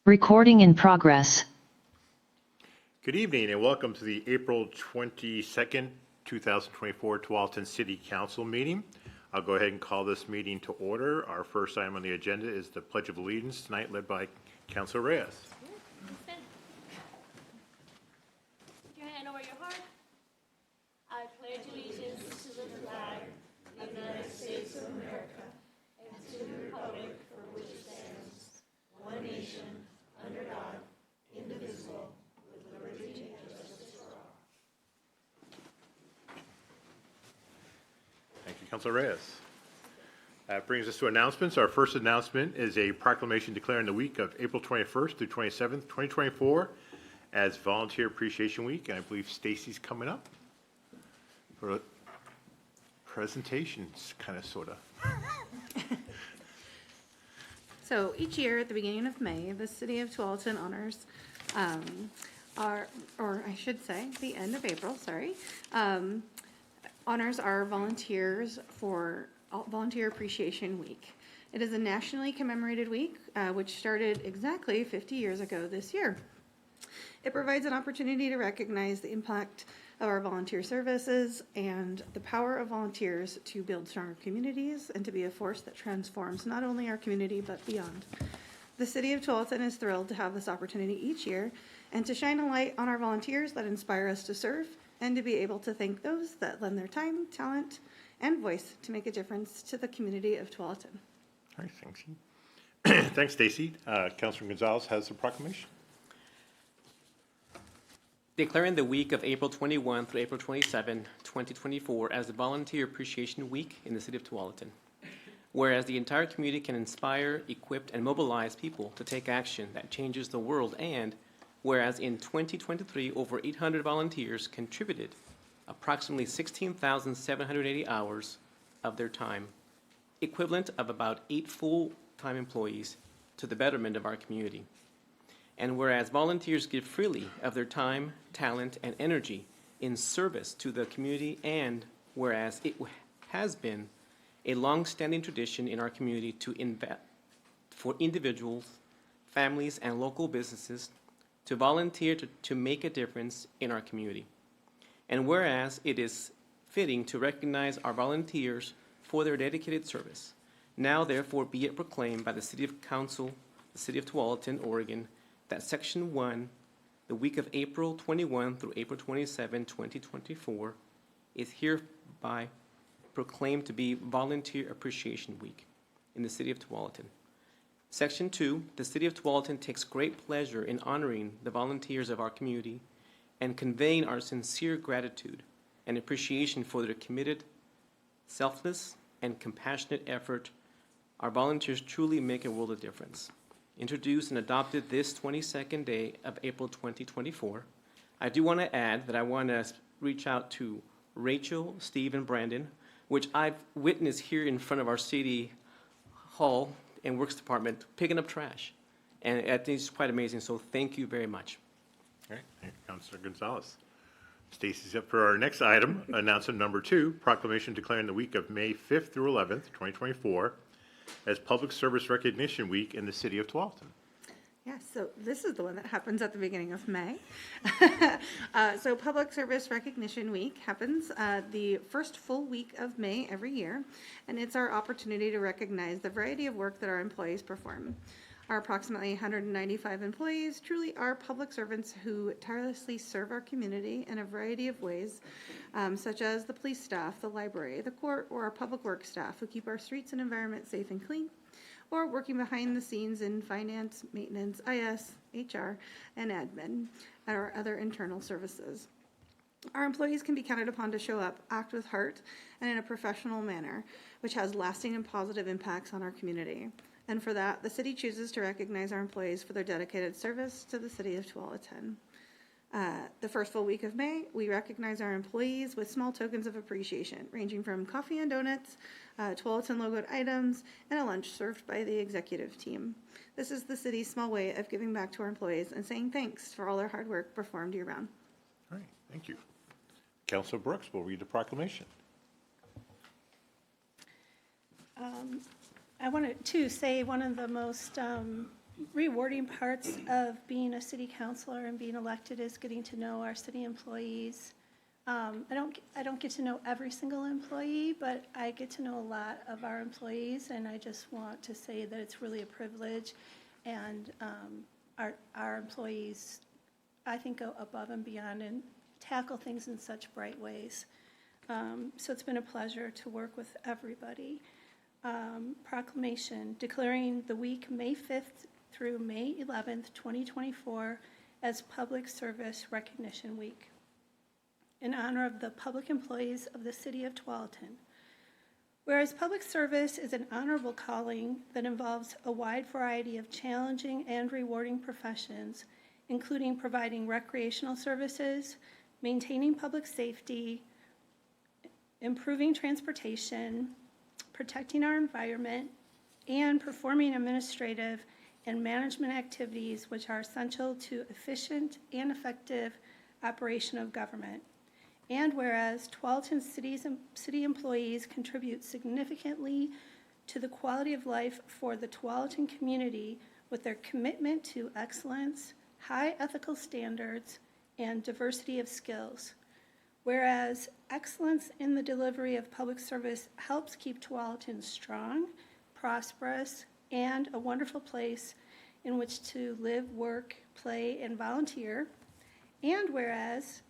Recording in progress. Good evening and welcome to the April 22nd, 2024 Tualatin City Council meeting. I'll go ahead and call this meeting to order. Our first item on the agenda is the Pledge of Allegiance tonight, led by Councilor Reyes. Put your hand over your heart. I pledge allegiance to the flag of the United States of America and to the republic for which it stands, one nation, under God, indivisible, with liberty and justice for all. Thank you, Councilor Reyes. That brings us to announcements. Our first announcement is a proclamation declaring the week of April 21st through 27th, 2024 as Volunteer Appreciation Week. And I believe Stacy's coming up for a presentations, kind of, sort of. So each year at the beginning of May, the city of Tualatin honors the end of April, honors our volunteers for Volunteer Appreciation Week. It is a nationally commemorated week, which started exactly 50 years ago this year. It provides an opportunity to recognize the impact of our volunteer services and the power of volunteers to build stronger communities and to be a force that transforms not only our community but beyond. The city of Tualatin is thrilled to have this opportunity each year and to shine a light on our volunteers that inspire us to serve and to be able to thank those that lend their time, talent, and voice to make a difference to the community of Tualatin. All right, thanks. Thanks, Stacy. Councilor Gonzalez has the proclamation. Declaring the week of April 21 through April 27, 2024 as the Volunteer Appreciation Week in the City of Tualatin. Whereas the entire community can inspire, equip, and mobilize people to take action that changes the world, and whereas in 2023 over 800 volunteers contributed approximately 16,780 hours of their time, equivalent of about 8 full-time employees, to the betterment of our community. And whereas volunteers give freely of their time, talent, and energy in service to the community, and whereas it has been a long-standing tradition in our community to invest for individuals, families, and local businesses to volunteer to make a difference in our community. And whereas it is fitting to recognize our volunteers for their dedicated service, now therefore be it proclaimed by the City of Council, the City of Tualatin, Oregon, that Section 1, the week of April 21 through April 27, 2024, is hereby proclaimed to be Volunteer Appreciation Week in the City of Tualatin. Section 2, the City of Tualatin takes great pleasure in honoring the volunteers of our community and conveying our sincere gratitude and appreciation for their committed, selfless, and compassionate effort. Our volunteers truly make a world of difference. Introduced and adopted this 22nd day of April 2024. I do want to add that I want to reach out to Rachel, Steve, and Brandon, which I've witnessed here in front of our city hall and works department picking up trash. And I think it's quite amazing, so thank you very much. All right, thank you, Councilor Gonzalez. Stacy's up for our next item, announcement number 2, proclamation declaring the week of May 5th through 11th, 2024, as Public Service Recognition Week in the City of Tualatin. Yes, so this is the one that happens at the beginning of May. So Public Service Recognition Week happens the first full week of May every year, and it's our opportunity to recognize the variety of work that our employees perform. Our approximately 195 employees truly are public servants who tirelessly serve our community in a variety of ways, such as the police staff, the library, the court, or our public works staff who keep our streets and environment safe and clean, or working behind the scenes in finance, maintenance, IS, HR, and admin, and our other internal services. Our employees can be counted upon to show up, act with heart, and in a professional manner, which has lasting and positive impacts on our community. And for that, the city chooses to recognize our employees for their dedicated service to the City of Tualatin. The first full week of May, we recognize our employees with small tokens of appreciation, ranging from coffee and donuts, Tualatin logoed items, and a lunch served by the executive team. This is the city's small way of giving back to our employees and saying thanks for all their hard work performed year-round. All right, thank you. Councilor Brooks will read the proclamation. I wanted to say one of the most rewarding parts of being a city councilor and being elected is getting to know our city employees. I don't get to know every single employee, but I get to know a lot of our employees, and I just want to say that it's really a privilege, and our employees, I think, go above and beyond and tackle things in such bright ways. So it's been a pleasure to work with everybody. Proclamation declaring the week May 5th through May 11th, 2024 as Public Service Recognition Week in honor of the public employees of the City of Tualatin. Whereas public service is an honorable calling that involves a wide variety of challenging and rewarding professions, including providing recreational services, maintaining public safety, improving transportation, protecting our environment, and performing administrative and management activities which are essential to efficient and effective operation of government. And whereas Tualatin city employees contribute significantly to the quality of life for the Tualatin community with their commitment to excellence, high ethical standards, and diversity of skills. Whereas excellence in the delivery of public service helps keep Tualatin strong, prosperous, and a wonderful place in which to live, work, play, and volunteer. And whereas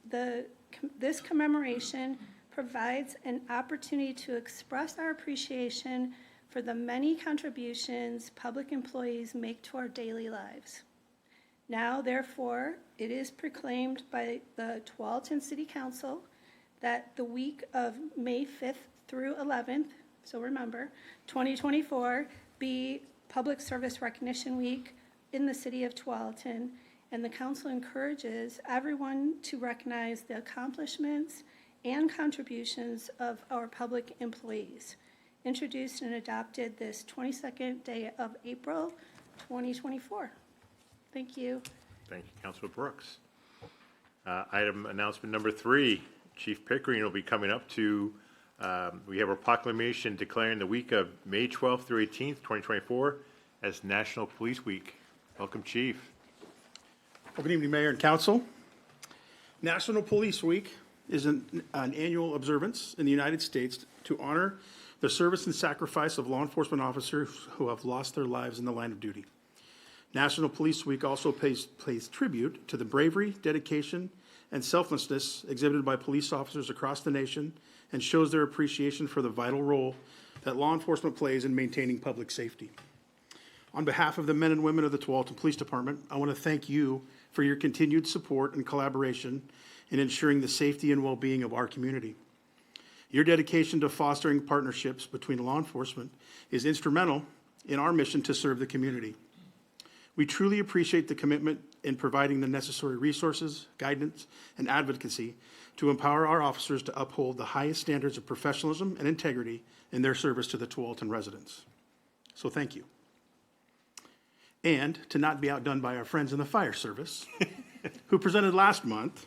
this commemoration provides an opportunity to express our appreciation for the many contributions public employees make to our daily lives. Now, therefore, it is proclaimed by the Tualatin City Council that the week of May 5th through 11th, so remember, 2024, be Public Service Recognition Week in the city of Tualatin, and the council encourages everyone to recognize the accomplishments and contributions of our public employees. Introduced and adopted this 22nd day of April, 2024. Thank you. Thank you, Councilor Brooks. Item announcement number 3, Chief Pickering will be coming up to, we have a proclamation declaring the week of May 12th through 18th, 2024 as National Police Week. Welcome, Chief. Well, good evening, Mayor and Council. National Police Week is an annual observance in the United States to honor the service and sacrifice of law enforcement officers who have lost their lives in the line of duty. National Police Week also pays tribute to the bravery, dedication, and selflessness exhibited by police officers across the nation and shows their appreciation for the vital role that law enforcement plays in maintaining public safety. On behalf of the men and women of the Tualatin Police Department, I want to thank you for your continued support and collaboration in ensuring the safety and well-being of our community. Your dedication to fostering partnerships between law enforcement is instrumental in our mission to serve the community. We truly appreciate the commitment in providing the necessary resources, guidance, and advocacy to empower our officers to uphold the highest standards of professionalism and integrity in their service to the Tualatin residents. So thank you. And to not be outdone by our friends in the fire service, who presented last month,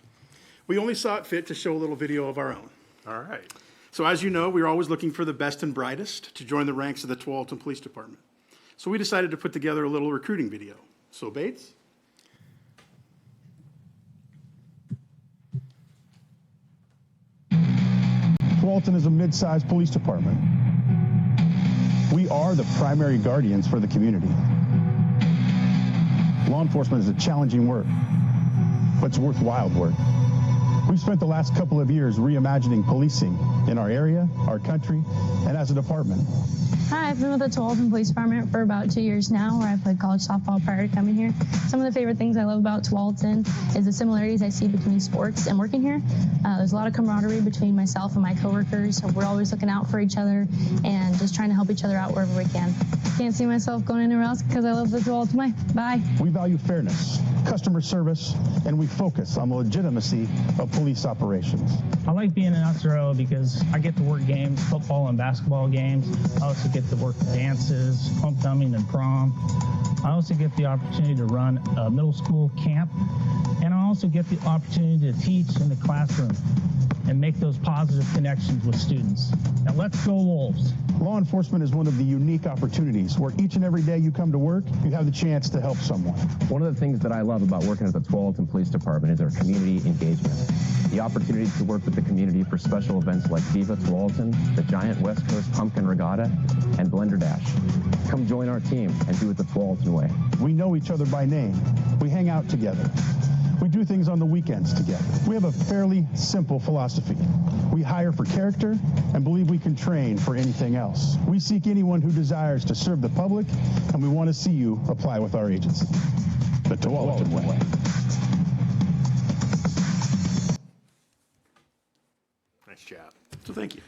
we only saw it fit to show a little video of our own. All right. So as you know, we're always looking for the best and brightest to join the ranks of the Tualatin Police Department. So we decided to put together a little recruiting video. So Bates? Tualatin is a mid-sized police department. We are the primary guardians for the community. Law enforcement is a challenging work, but it's worthwhile work. We've spent the last couple of years reimagining policing in our area, our country, and as a department. Hi, I've been with the Tualatin Police Department for about 2 years now, where I played college softball prior to coming here. Some of the favorite things I love about Tualatin is the similarities I see between sports and working here. There's a lot of camaraderie between myself and my coworkers. We're always looking out for each other and just trying to help each other out wherever we can. Can't see myself going anywhere else because I love the Tualatin way. Bye. We value fairness, customer service, and we focus on the legitimacy of police operations. I like being an SRO because I get to work games, football and basketball games. I also get to work dances, homecoming and prom. I also get the opportunity to run a middle school camp, and I also get the opportunity to teach in the classroom. and make those positive connections with students. Now let's go Wolves. Law enforcement is one of the unique opportunities where each and every day you come to work, you have the chance to help someone. One of the things that I love about working at the Tualatin Police Department is our community engagement. The opportunity to work with the community for special events like Viva Tualatin, the Giant West Coast Pumpkin Regatta, and Blender Dash. Come join our team and do it the Tualatin way. We know each other by name. We hang out together. We do things on the weekends together. We have a fairly simple philosophy. We hire for character and believe we can train for anything else. We seek anyone who desires to serve the public, and we want to see you apply with our agency. The Tualatin way. Nice job. So thank you.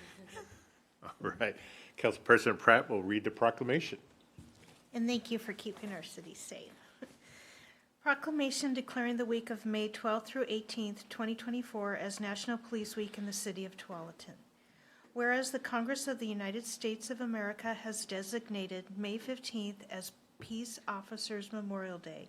All right. Councilperson Pratt will read the proclamation. And thank you for keeping our city safe. Proclamation declaring the week of May 12th through 18th, 2024 as National Police Week in the city of Tualatin. Whereas the Congress of the United States of America has designated May 15th as Peace Officers Memorial Day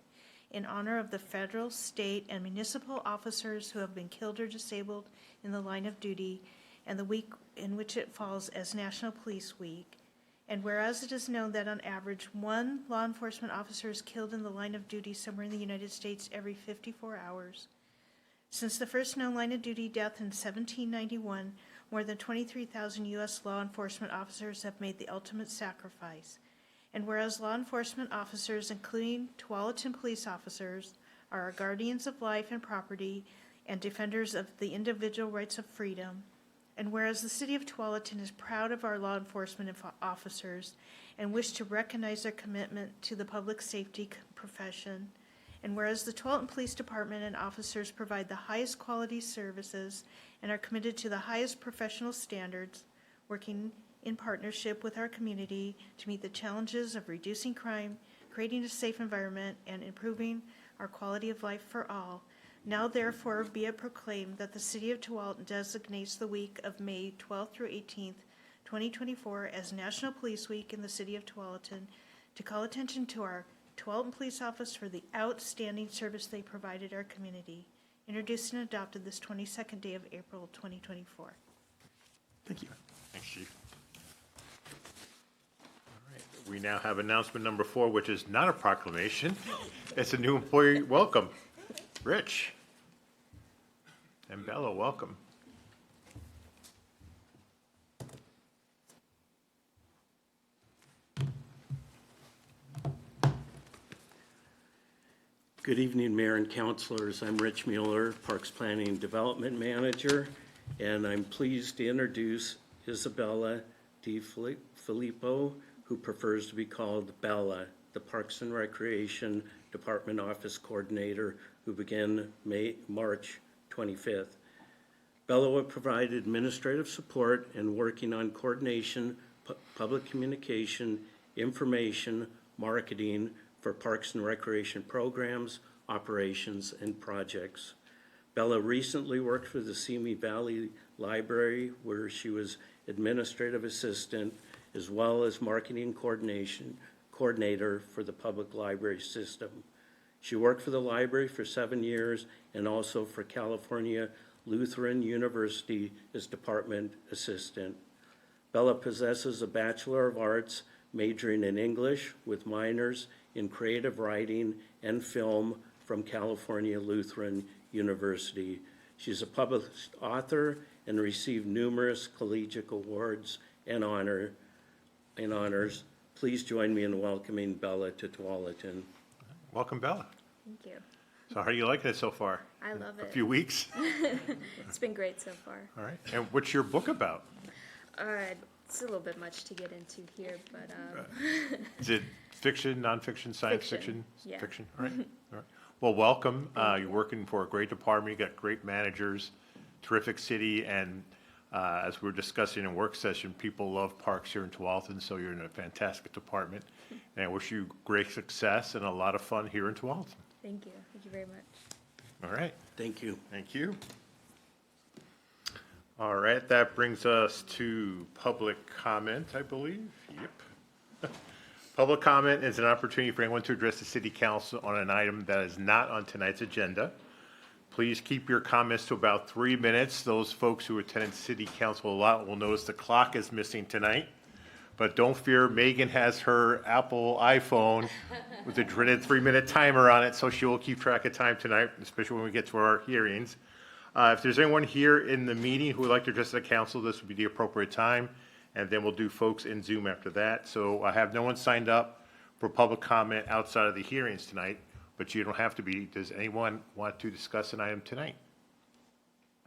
in honor of the federal, state, and municipal officers who have been killed or disabled in the line of duty, and the week in which it falls as National Police Week. And whereas it is known that on average, one law enforcement officer is killed in the line of duty somewhere in the United States every 54 hours. Since the first known line of duty death in 1791, more than 23,000 U.S. law enforcement officers have made the ultimate sacrifice. And whereas law enforcement officers, including Tualatin police officers, are our guardians of life and property and defenders of the individual rights of freedom. And whereas the city of Tualatin is proud of our law enforcement officers and wish to recognize their commitment to the public safety profession, and whereas the Tualatin Police Department and officers provide the highest quality services and are committed to the highest professional standards, working in partnership with our community to meet the challenges of reducing crime, creating a safe environment, and improving our quality of life for all. Now therefore be it proclaimed that the city of Tualatin designates the week of May 12th through 18th, 2024 as National Police Week in the city of Tualatin to call attention to our Tualatin Police Office for the outstanding service they provided our community. Introduced and adopted this 22nd day of April 2024. Thank you. Thanks, Chief. All right. We now have announcement number 4, which is not a proclamation. It's a new employee welcome. Rich and Bella, welcome. Good evening, Mayor and Councilors. I'm Rich Mueller, Parks Planning and Development Manager, and I'm pleased to introduce Isabella DiFilippo, who prefers to be called Bella, the Parks and Recreation Department Office Coordinator, who began March 25th. Bella will provide administrative support and working on coordination, public communication, information, marketing for Parks and Recreation programs, operations, and projects. Bella recently worked for the Simi Valley Library, where she was administrative assistant, as well as marketing coordinator for the public library system. She worked for the library for 7 years and also for California Lutheran University as department assistant. Bella possesses a Bachelor of Arts majoring in English with minors in creative writing and film from California Lutheran University. She's a published author and received numerous collegiate awards and honors. Please join me in welcoming Bella to Tualatin. Welcome, Bella. Thank you. So how are you liking it so far? I love A it. few weeks? It's been great so far. All right. And what's your book about? It's a little bit much to get into here, but Is it fiction, nonfiction, science Fiction, fiction? yeah. Fiction, all right. All right. Well, welcome. You're working for a great department. You got great managers, terrific city, and as we were discussing in work session, people love parks here in Tualatin, so you're in a fantastic department. And I wish you great success and a lot of fun here in Tualatin. thank you. Thank you very much. All right. Thank you. Thank you. All right, that brings us to public comment, I believe. Yep. Public comment is an opportunity for anyone to address the city council on an item that is not on tonight's agenda. Please keep your comments to about 3 minutes. Those folks who attended city council a lot will notice the clock is missing tonight. But don't fear, Megan has her Apple iPhone with the dreaded 3-minute timer on it, so she will keep track of time tonight, especially when we get to our hearings. If there's anyone here in the meeting who would like to address the council, this would be the appropriate time, and then we'll do folks in Zoom after that. So I have no one signed up for public comment outside of the hearings tonight, but you don't have to be. Does anyone want to discuss an item tonight?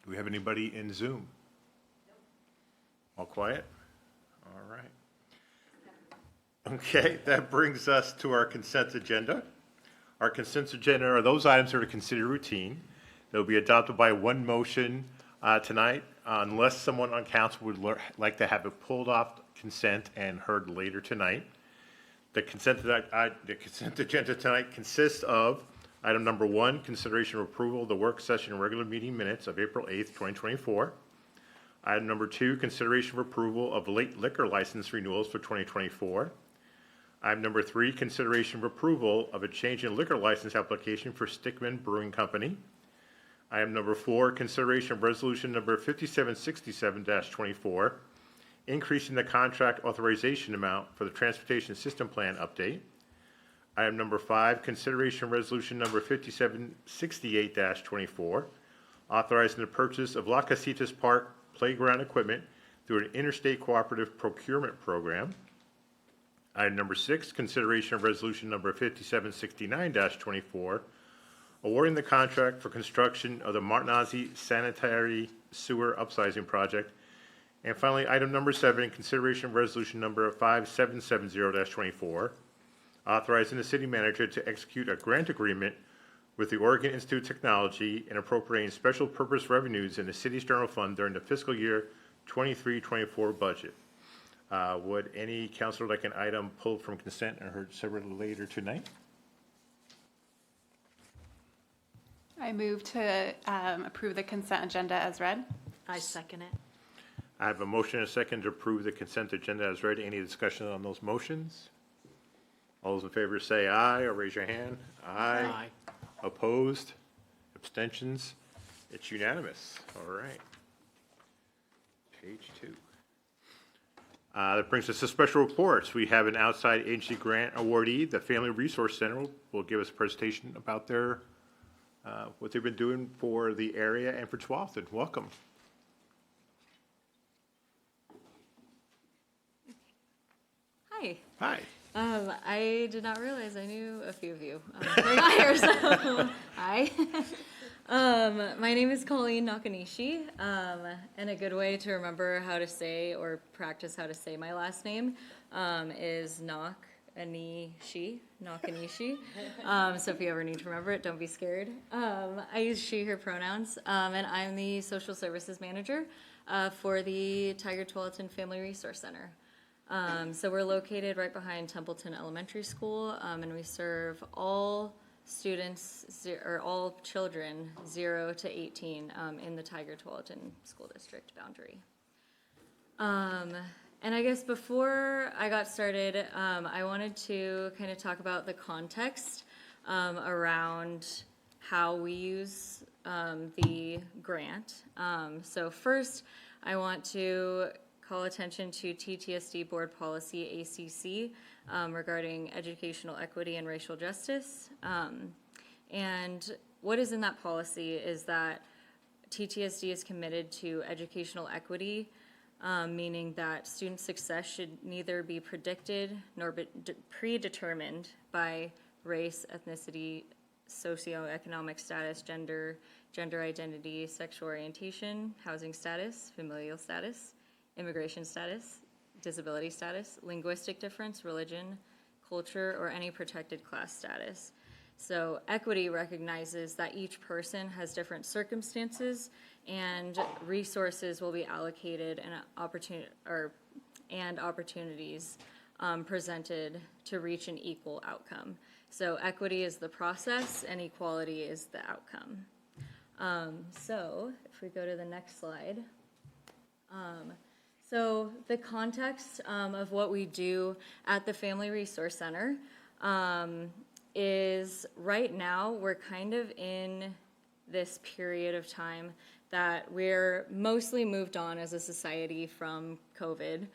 Do we have anybody in Zoom? All quiet? All right. Okay, that brings us to our consent agenda. Our consent agenda are those items that are considered routine. They'll be adopted by one motion tonight, unless someone on council would like to have it pulled off consent and heard later tonight. The consent agenda tonight consists of item number 1, consideration of approval of the work session and regular meeting minutes of April 8th, 2024. Item number 2, consideration of approval of late liquor license renewals for 2024. Item number 3, consideration of approval of a change in liquor license application for Stickman Brewing Company. Item number 4, consideration of resolution number 5767-24, increasing the contract authorization amount for the transportation system plan update. Item number 5, consideration of resolution number 5768-24, authorizing the purchase of La Casitas Park playground equipment through an interstate cooperative procurement program. Item number 6, consideration of resolution number 5769-24, awarding the contract for construction of the Martinazzi sanitary sewer upsizing project. And finally, item number 7, consideration of resolution number 5770-24, authorizing the city manager to execute a grant agreement with the Oregon Institute of Technology and appropriating special purpose revenues in the city's general fund during the fiscal year 23-24 budget. Would any councilor like an item pulled from consent and heard separately later tonight? I move to approve the consent agenda as read. I second it. I have a motion and a second to approve the consent agenda as read. Any discussion on those motions? All those in favor say aye or raise your hand. Aye. Opposed? Abstentions? It's unanimous. All right. Page 2. That brings us to special reports. We have an outside agency grant awardee. The Family Resource Center will give us a presentation about their what they've been doing for the area and for Tualatin. Welcome. Hi. Hi. I did not realize I knew a few of you. We're not here, so hi. My name is Colleen Nakanishi, and a good way to remember how to say or practice how to say my last name is Nakanishi. So if you ever need to remember it, don't be scared. I use she, her pronouns, and I'm the social services manager for the Tiger Tualatin Family Resource Center. So we're located right behind Templeton Elementary School, and we serve all students, or all children, 0 to 18 in the Tiger Tualatin School District boundary. And I guess before I got started, I wanted to kind of talk about the context around how we use the grant. So first, I want to call attention to TTSD Board Policy ACC regarding educational equity and racial justice. And what is in that policy is that TTSD is committed to educational equity, meaning that student success should neither be predicted nor be predetermined by race, ethnicity, socioeconomic status, gender identity, sexual orientation, housing status, familial status, immigration status, disability status, linguistic difference, religion, culture, or any protected class status. So equity recognizes that each person has different circumstances and resources will be allocated and opportunities presented to reach an equal outcome. So equity is the process and equality is the outcome. So if we go to the next slide. So the context of what we do at the Family Resource Center is right now we're kind of in this period of time that we're mostly moved on as a society from COVID.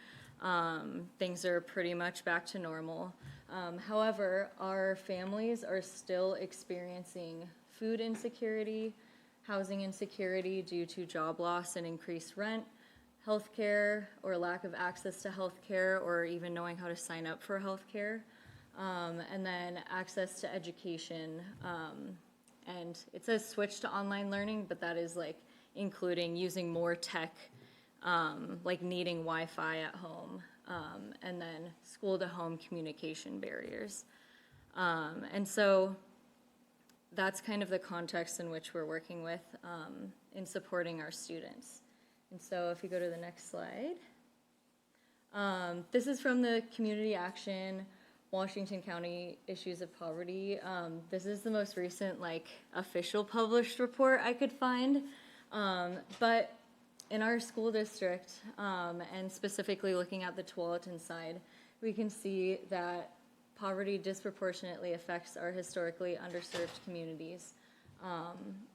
Things are pretty much back to normal. However, our families are still experiencing food insecurity, housing insecurity due to job loss and increased rent, healthcare or lack of access to healthcare or even knowing how to sign up for healthcare, and then access to education. And it says switch to online learning, but that is like including using more tech, like needing Wi-Fi at home, and then school-to-home communication barriers. And so that's kind of the context in which we're working with in supporting our students. And so if you go to the next slide. This is from the Community Action Washington County Issues of Poverty. This is the most recent like official published report I could find. But in our school district, and specifically looking at the Tualatin side, we can see that poverty disproportionately affects our historically underserved communities.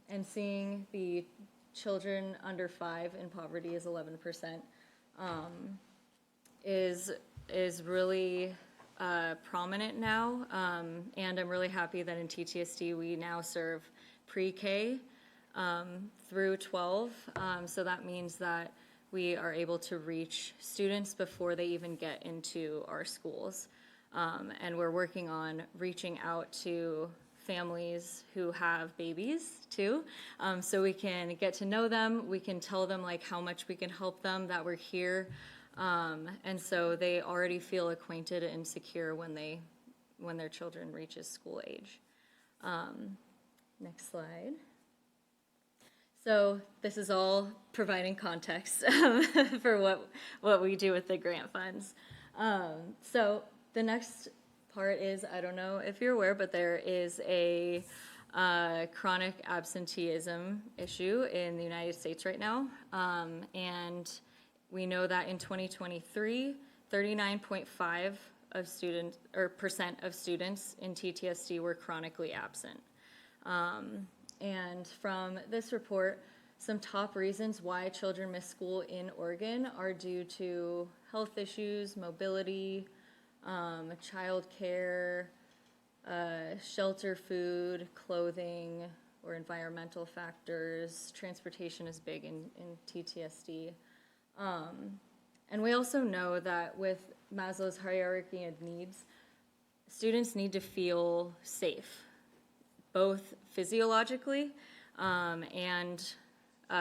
And seeing the children under 5 in poverty is 11%, is really prominent now. And I'm really happy that in TTSD we now serve pre-K through 12. So that means that we are able to reach students before they even get into our schools. And we're working on reaching out to families who have babies too, so we can get to know them, we can tell them like how much we can help them, that we're here, and so they already feel acquainted and secure when their children reaches school age. Next slide. So this is all providing context for what we do with the grant funds. So the next part is, I don't know if you're aware, but there is a chronic absenteeism issue in the United States right now. And we know that in 2023, 39.5% of students in TTSD were chronically absent. And from this report, some top reasons why children miss school in Oregon are due to health issues, mobility, child care, shelter, food, clothing, or environmental factors. Transportation is big in TTSD. And we also know that with Maslow's hierarchy of needs, students need to feel safe, both physiologically and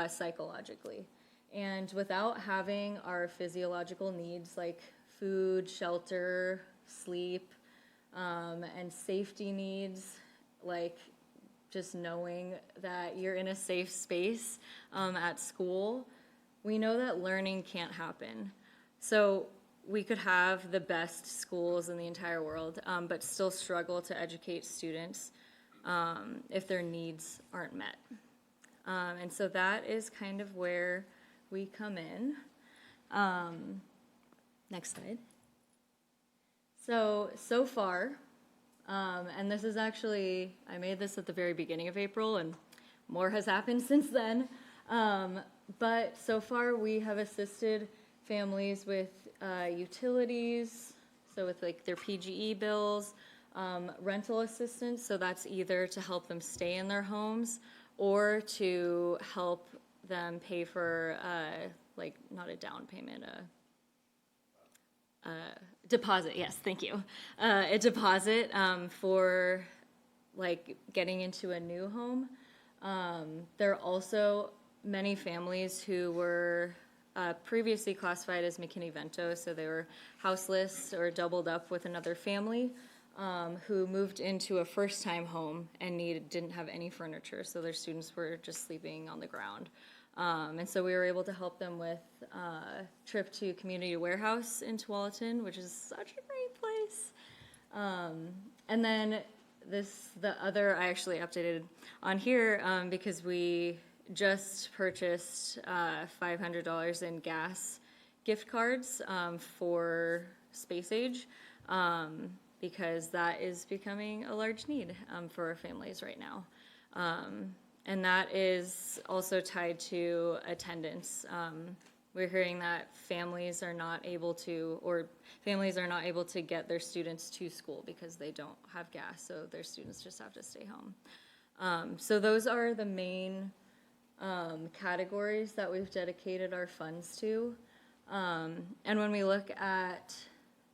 psychologically. And without having our physiological needs like food, shelter, sleep, and safety needs, like just knowing that you're in a safe space at school, we know that learning can't happen. So we could have the best schools in the entire world, but still struggle to educate students if their needs aren't met. And so that is kind of where we come in. Next slide. So far, and this is actually, I made this at the very beginning of April, and more has happened since then. But so far, we have assisted families with utilities, so with like their PGE bills, rental assistance, so that's either to help them stay in their homes or to help them pay for, like, not a down payment, deposit, yes, thank you. A deposit for, like, getting into a new home. There are also many families who were previously classified as McKinney-Vento, so they were houseless or doubled up with another family, who moved into a first-time home and didn't have any furniture, so their students were just sleeping on the ground. And so we were able to help them with a trip to Community Warehouse in Tualatin, which is such a great place. And then the other, I actually updated on here because we just purchased $500 in gas gift cards for Space Age, because that is becoming a large need for our families right now. And that is also tied to attendance. We're hearing that families are not able to get their students to school because they don't have gas, so their students just have to stay home. So those are the main categories that we've dedicated our funds to. And when we look at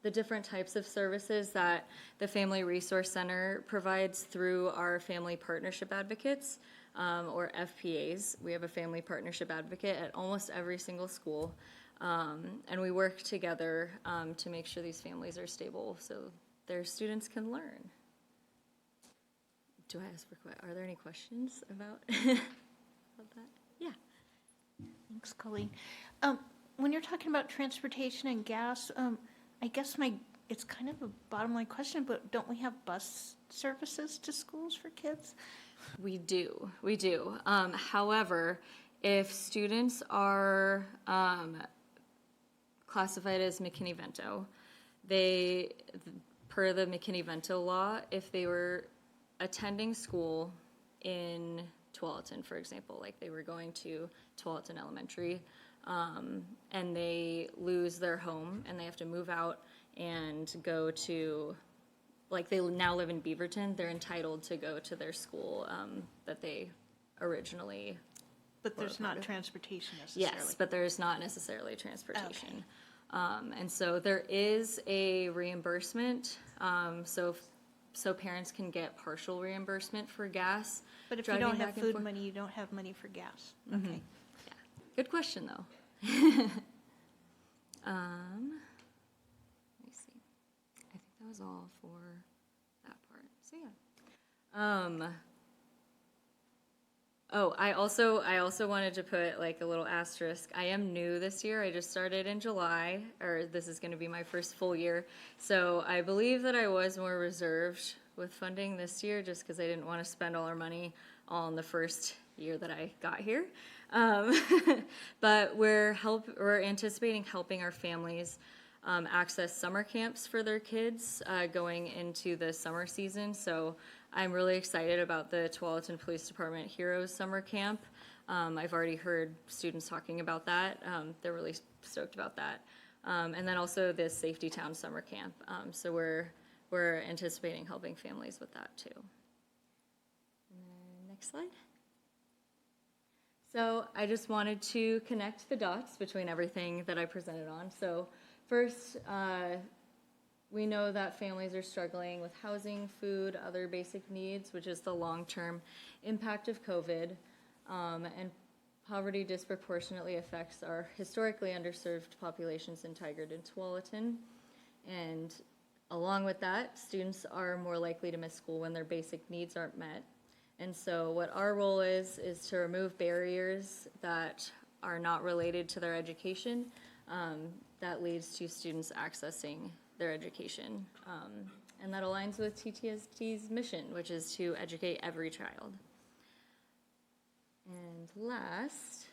the different types of services that the Family Resource Center provides through our Family Partnership Advocates, or FPAs. We have a family partnership advocate at almost every single school. And we work together to make sure these families are stable so their students can learn. Do I ask for are there any questions about, about that? Yeah. Thanks, Colleen. When you're talking about transportation and gas, I guess it's kind of a bottom line question, but don't we have bus services to schools for kids? We do. However, if students are classified as McKinney-Vento, per the McKinney-Vento law, if they were attending school in Tualatin, for example, like they were going to Tualatin Elementary, and they lose their home and they have to move out and go to, like they now live in Beaverton, they're entitled to go to their school that they originally. But there's not transportation necessarily. Yes, but there's not necessarily transportation. And so there is a reimbursement, so parents can get partial reimbursement for gas. But if you don't have food money, you don't have money for gas. Mm-hmm. Okay. Yeah. Good question, though. Let me see. I think that was all for that part. So yeah. Oh, I also wanted to put like a little asterisk. I am new this year. I just started in July, or this is going to be my first full year. So I believe that I was more reserved with funding this year just because I didn't want to spend all our money all in the first year that I got here. But we're anticipating helping our families access summer camps for their kids going into the summer season. So I'm really excited about the Tualatin Police Department Heroes Summer Camp. I've already heard students talking about that. They're really stoked about that. And then also the Safety Town Summer Camp. So we're anticipating helping families with that too. Next slide. So I just wanted to connect the dots between everything that I presented on. So first, we know that families are struggling with housing, food, other basic needs, which is the long-term impact of COVID. And poverty disproportionately affects our historically underserved populations in Tigard and Tualatin. And along with that, students are more likely to miss school when their basic needs aren't met. And so what our role is to remove barriers that are not related to their education that leads to students accessing their education. And that aligns with TTSD's mission, which is to educate every child. And last,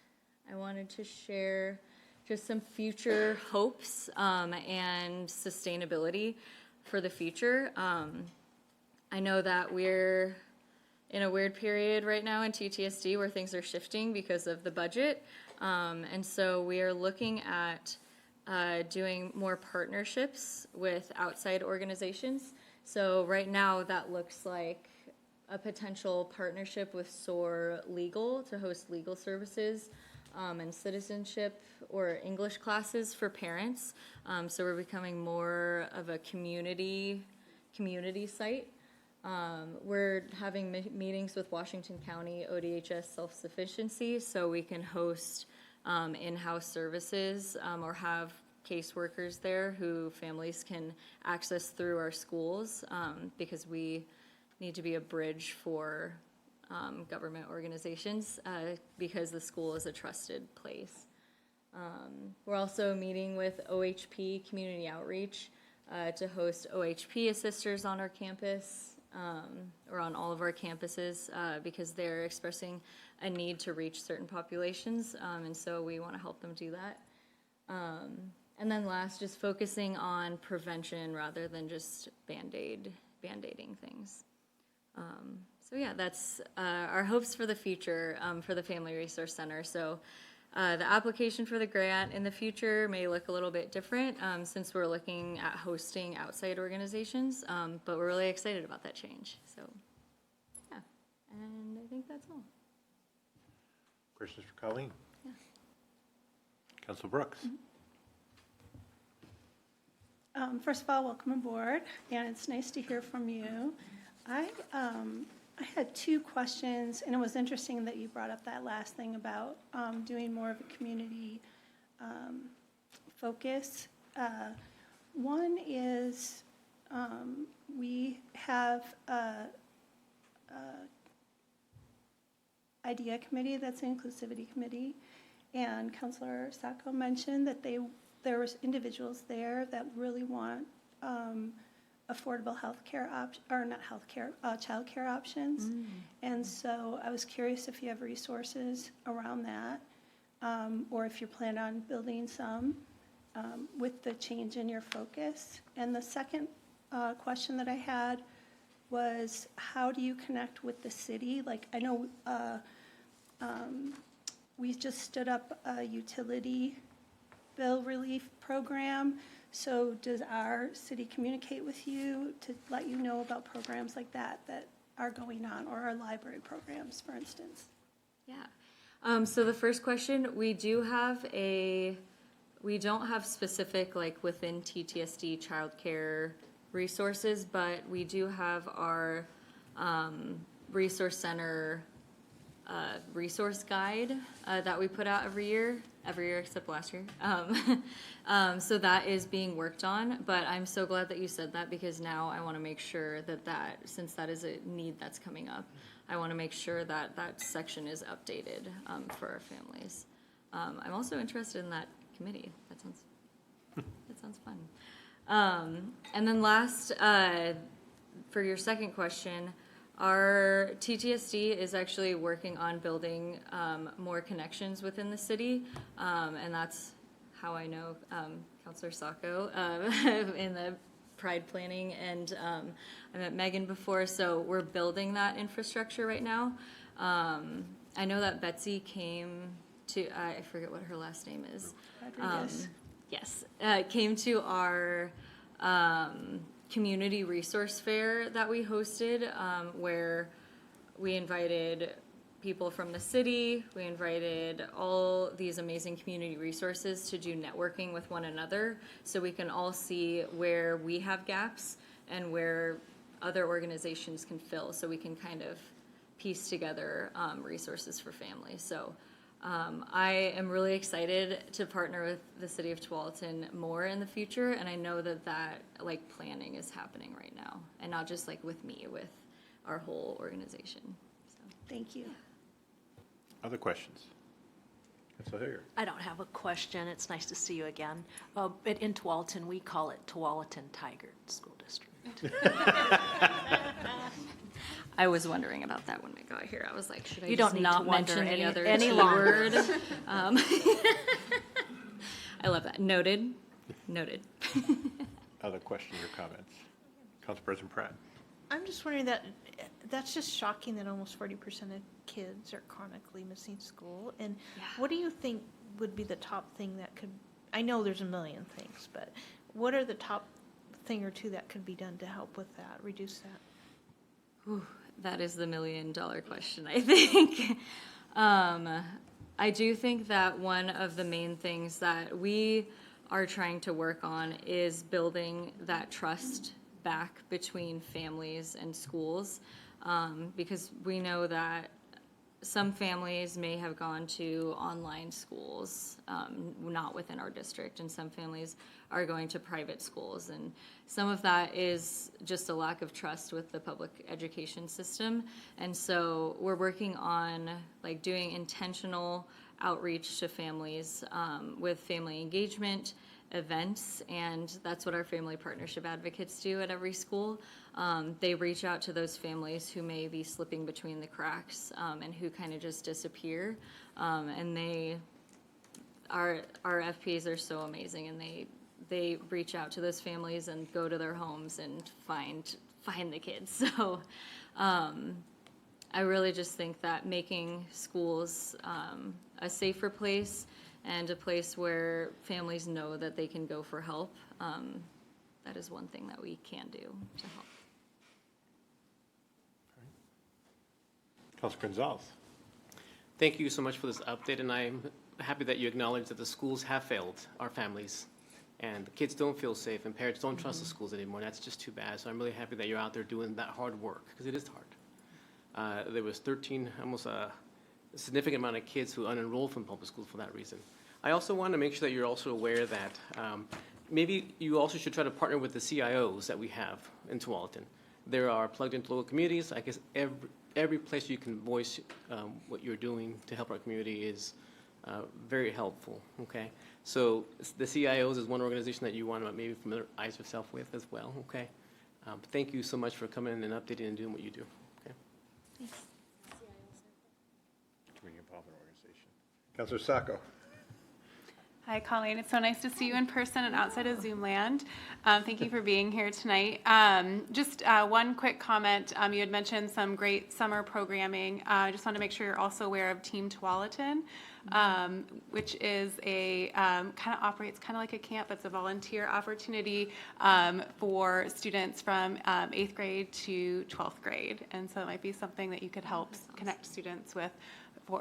I wanted to share just some future hopes and sustainability for the future. I know that we're in a weird period right now in TTSD where things are shifting because of the budget. And so we are looking at doing more partnerships with outside organizations. So right now that looks like a potential partnership with SOAR Legal to host legal services and citizenship or English classes for parents. So we're becoming more of a community site. We're having meetings with Washington County ODHS Self-Sufficiency so we can host in-house services or have caseworkers there who families can access through our schools because we need to be a bridge for government organizations because the school is a trusted place. We're also meeting with OHP Community Outreach to host OHP assisters on our campus or on all of our campuses because they're expressing a need to reach certain populations, and so we want to help them do that. And then last, just focusing on prevention rather than just band-aiding things. So yeah, that's our hopes for the future for the Family Resource Center. So the application for the grant in the future may look a little bit different since we're looking at hosting outside organizations, but we're really excited about that change. So yeah, and I think that's all. Questions for Colleen? Yeah. Council Brooks? First of all, welcome aboard, and it's nice to hear from you. I had two questions, and it was interesting that you brought up that last thing about doing more of a community focus. One is we have a IDEA committee that's an inclusivity committee, and Councilor Sacco mentioned that there was individuals there that really want affordable healthcare childcare options. And so I was curious if you have resources around that, or if you plan on building some with the change in your focus. And the second question that I had was, how do you connect with the city? Like, I know we just stood up a utility bill relief program. So does our city communicate with you to let you know about programs like that are going on, or our library programs, for instance? Yeah. So the first question, we don't have specific, like, within TTSD childcare resources, but we do have our resource center resource guide that we put out every year except last year. So that is being worked on, but I'm so glad that you said that, because now I want to make sure that since that is a need that's coming up, I want to make sure that that section is updated for our families. I'm also interested in that committee. That sounds fun. And then last, for your second question, our TTSD is actually working on building more connections within the city, and that's how I know Councilor Sacco in the Pride planning, and I met Megan before, so we're building that infrastructure right now. I know that Betsy came to, I forget what her last name is. Yes, came to our community resource fair that we hosted, where we invited people from the city, we invited all these amazing community resources to do networking with one another, so we can all see where we have gaps and where other organizations can fill, so we can kind of piece together resources for families. So I am really excited to partner with the city of Tualatin more in the future, and I know that like planning is happening right now, and not just like with me, with our whole organization. So. Thank you. Other questions? Councilor Hager? I don't have a question. It's nice to see you again. But in Tualatin, we call it Tualatin Tigard School District. I was wondering about that when we got here. I was like, should I You just don't need not to wonder mention the other any T longer. word? I love that. Noted. Noted. Other questions or comments? Council President Pratt? I'm just wondering that's just shocking that almost 40% of kids are chronically missing school. And what do you think would be the top thing that could, I know there's a million things, but what are the top thing or two that could be done to help with that, reduce that? Whew, that is the $1 million question, I think. I do think that one of the main things that we are trying to work on is building that trust back between families and schools, because we know that some families may have gone to online schools, not within our district, and some families are going to private schools, and some of that is just a lack of trust with the public education system. And so we're working on like doing intentional outreach to families with family engagement events, and that's what our family partnership advocates do at every school. They reach out to those families who may be slipping between the cracks and who kind of just disappear, and our FPAs are so amazing, and they reach out to those families and go to their homes and find the kids. So I really just think that making schools a safer place and a place where families know that they can go for help, that is one thing that we can do to help. Councilor Gonzalez. Thank you so much for this update, and I'm happy that you acknowledge that the schools have failed our families, and the kids don't feel safe, and parents don't trust the schools anymore. That's just too bad. So I'm really happy that you're out there doing that hard work, because it is hard. There was 13, almost a significant amount of kids who unenrolled from public schools for that reason. I also want to make sure that you're also aware that maybe you also should try to partner with the CIOs that we have in Tualatin. There are plugged into local communities. I guess every place you can voice what you're doing to help our community is very helpful, okay? So the CIOs is one organization that you want to maybe familiarize yourself with as well, okay? Thank you so much for coming in and updating and doing what you do, okay? Thanks. Community Involvement Organization. Councilor Sacco. Hi, Colleen. It's so nice to see you in person and outside of Zoom land. Thank you for being here tonight. Just one quick comment. You had mentioned some great summer programming. I just want to make sure you're also aware of Team Tualatin, which is a kind of operates kind of like a camp. It's a volunteer opportunity for students from 8th grade to 12th grade. And so it might be something that you could help connect students with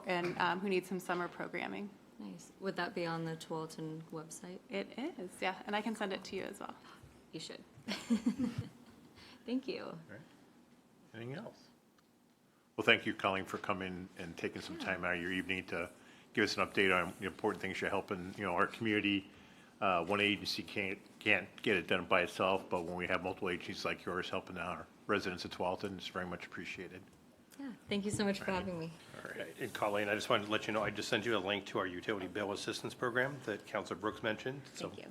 and who need some summer programming. Nice. Would that be on the Tualatin website? It is, yeah, and I can send it to you as well. You should. Thank you. All right. Anything else? Well, thank you, Colleen, for coming and taking some time out of your evening to give us an update on the important things you're helping, our community. One agency can't get it done by itself, but when we have multiple agencies like yours helping our residents of Tualatin, it's very much appreciated. Yeah, thank you so much for having me. All right, and Colleen, I just wanted to let you know, I just sent you a link to our utility bill assistance program that Councilor Brooks mentioned. Thank you.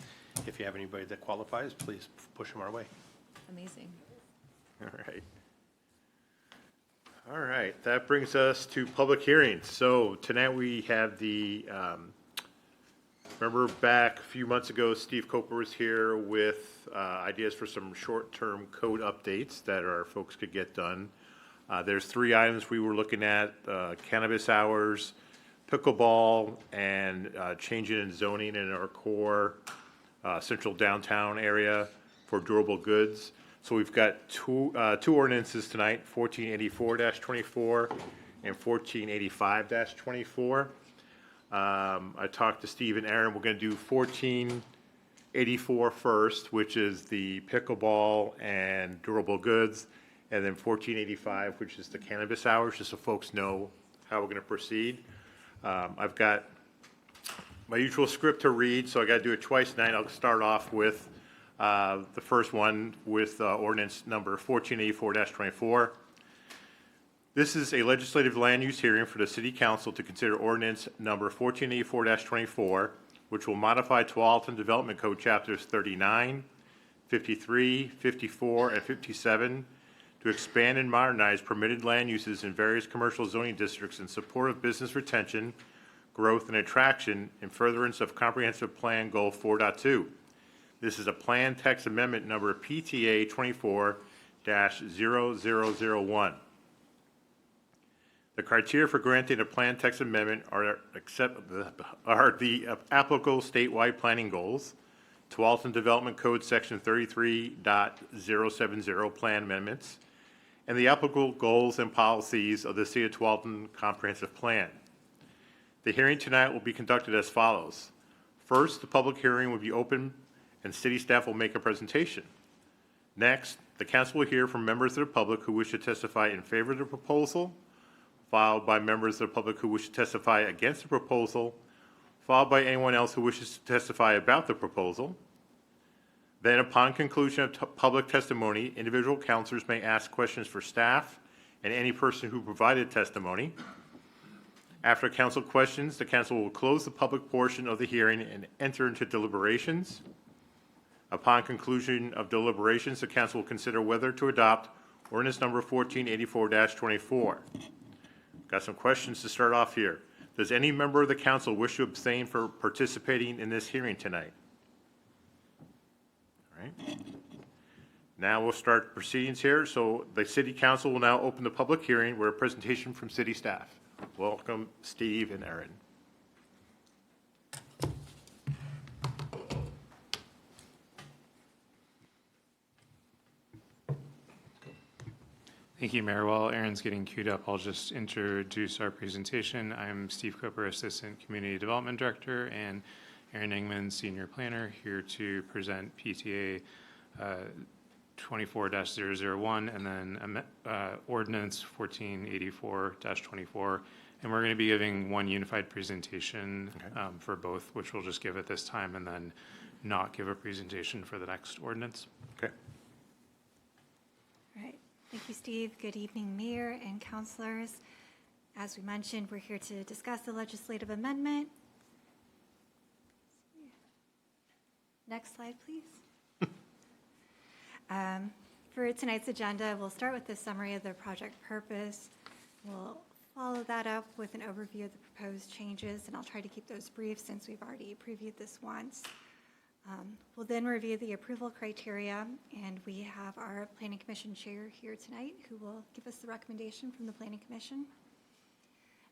If you have anybody that qualifies, please push them our way. Amazing. All right. All right, that brings us to public hearings. So tonight we have the, remember back a few months ago, Steve Coper was here with ideas for some short-term code updates that our folks could get done. There's 3 items we were looking at, cannabis hours, pickleball, and changing in zoning in our core central downtown area for durable goods. So we've got two ordinances tonight, 1484-24 and 1485-24. I talked to Steve and Aaron. We're going to do 1484 first, which is the pickleball and durable goods, and then 1485, which is the cannabis hours, just so folks know how we're going to proceed. I've got my usual script to read, so I got to do it twice tonight. I'll start off with the first one with ordinance number 1484-24. This is a legislative land use hearing for the City Council to consider ordinance number 1484-24, which will modify Tualatin Development Code Chapters 39, 53, 54, and 57 to expand and modernize permitted land uses in various commercial zoning districts in support of business retention, growth, and attraction in furtherance of Comprehensive Plan Goal 4.2. This is a plan text amendment number PTA 24-0001. The criteria for granting a plan text amendment are the applicable statewide planning goals, Tualatin Development Code Section 33.070 plan amendments, and the applicable goals and policies of the City of Tualatin Comprehensive Plan. The hearing tonight will be conducted as follows. First, the public hearing will be open and city staff will make a presentation. Next, the council will hear from members of the public who wish to testify in favor of the proposal, followed by members of the public who wish to testify against the proposal, followed by anyone else who wishes to testify about the proposal. Then, upon conclusion of public testimony, individual councilors may ask questions for staff and any person who provided testimony. After council questions, the council will close the public portion of the hearing and enter into deliberations. Upon conclusion of deliberations, the council will consider whether to adopt ordinance number 1484-24. Got some questions to start off here. Does any member of the council wish to abstain for participating in this hearing tonight? All right. Now we'll start proceedings here. So the city council will now open the public hearing where a presentation from city staff. Welcome, Steve and Erin. Thank you, Mayor. While Aaron's getting queued up, I'll just introduce our presentation. I'm Steve Cooper, Assistant Community Development Director, and Aaron Engman, Senior Planner, here to present PTA 24-001 and then Ordinance 1484-24. And we're going to be giving one unified presentation for both, which we'll just give at this time and then not give a presentation for the next ordinance. Okay. All right. Thank you, Steve. Good evening, Mayor and councilors. As we mentioned, we're here to discuss the legislative amendment. Next slide, please. For tonight's agenda, we'll start with the summary of the project purpose. We'll follow that up with an overview of the proposed changes, and I'll try to keep those brief since we've already previewed this once. We'll then review the approval criteria, and we have our Planning Commission Chair here tonight who will give us the recommendation from the Planning Commission.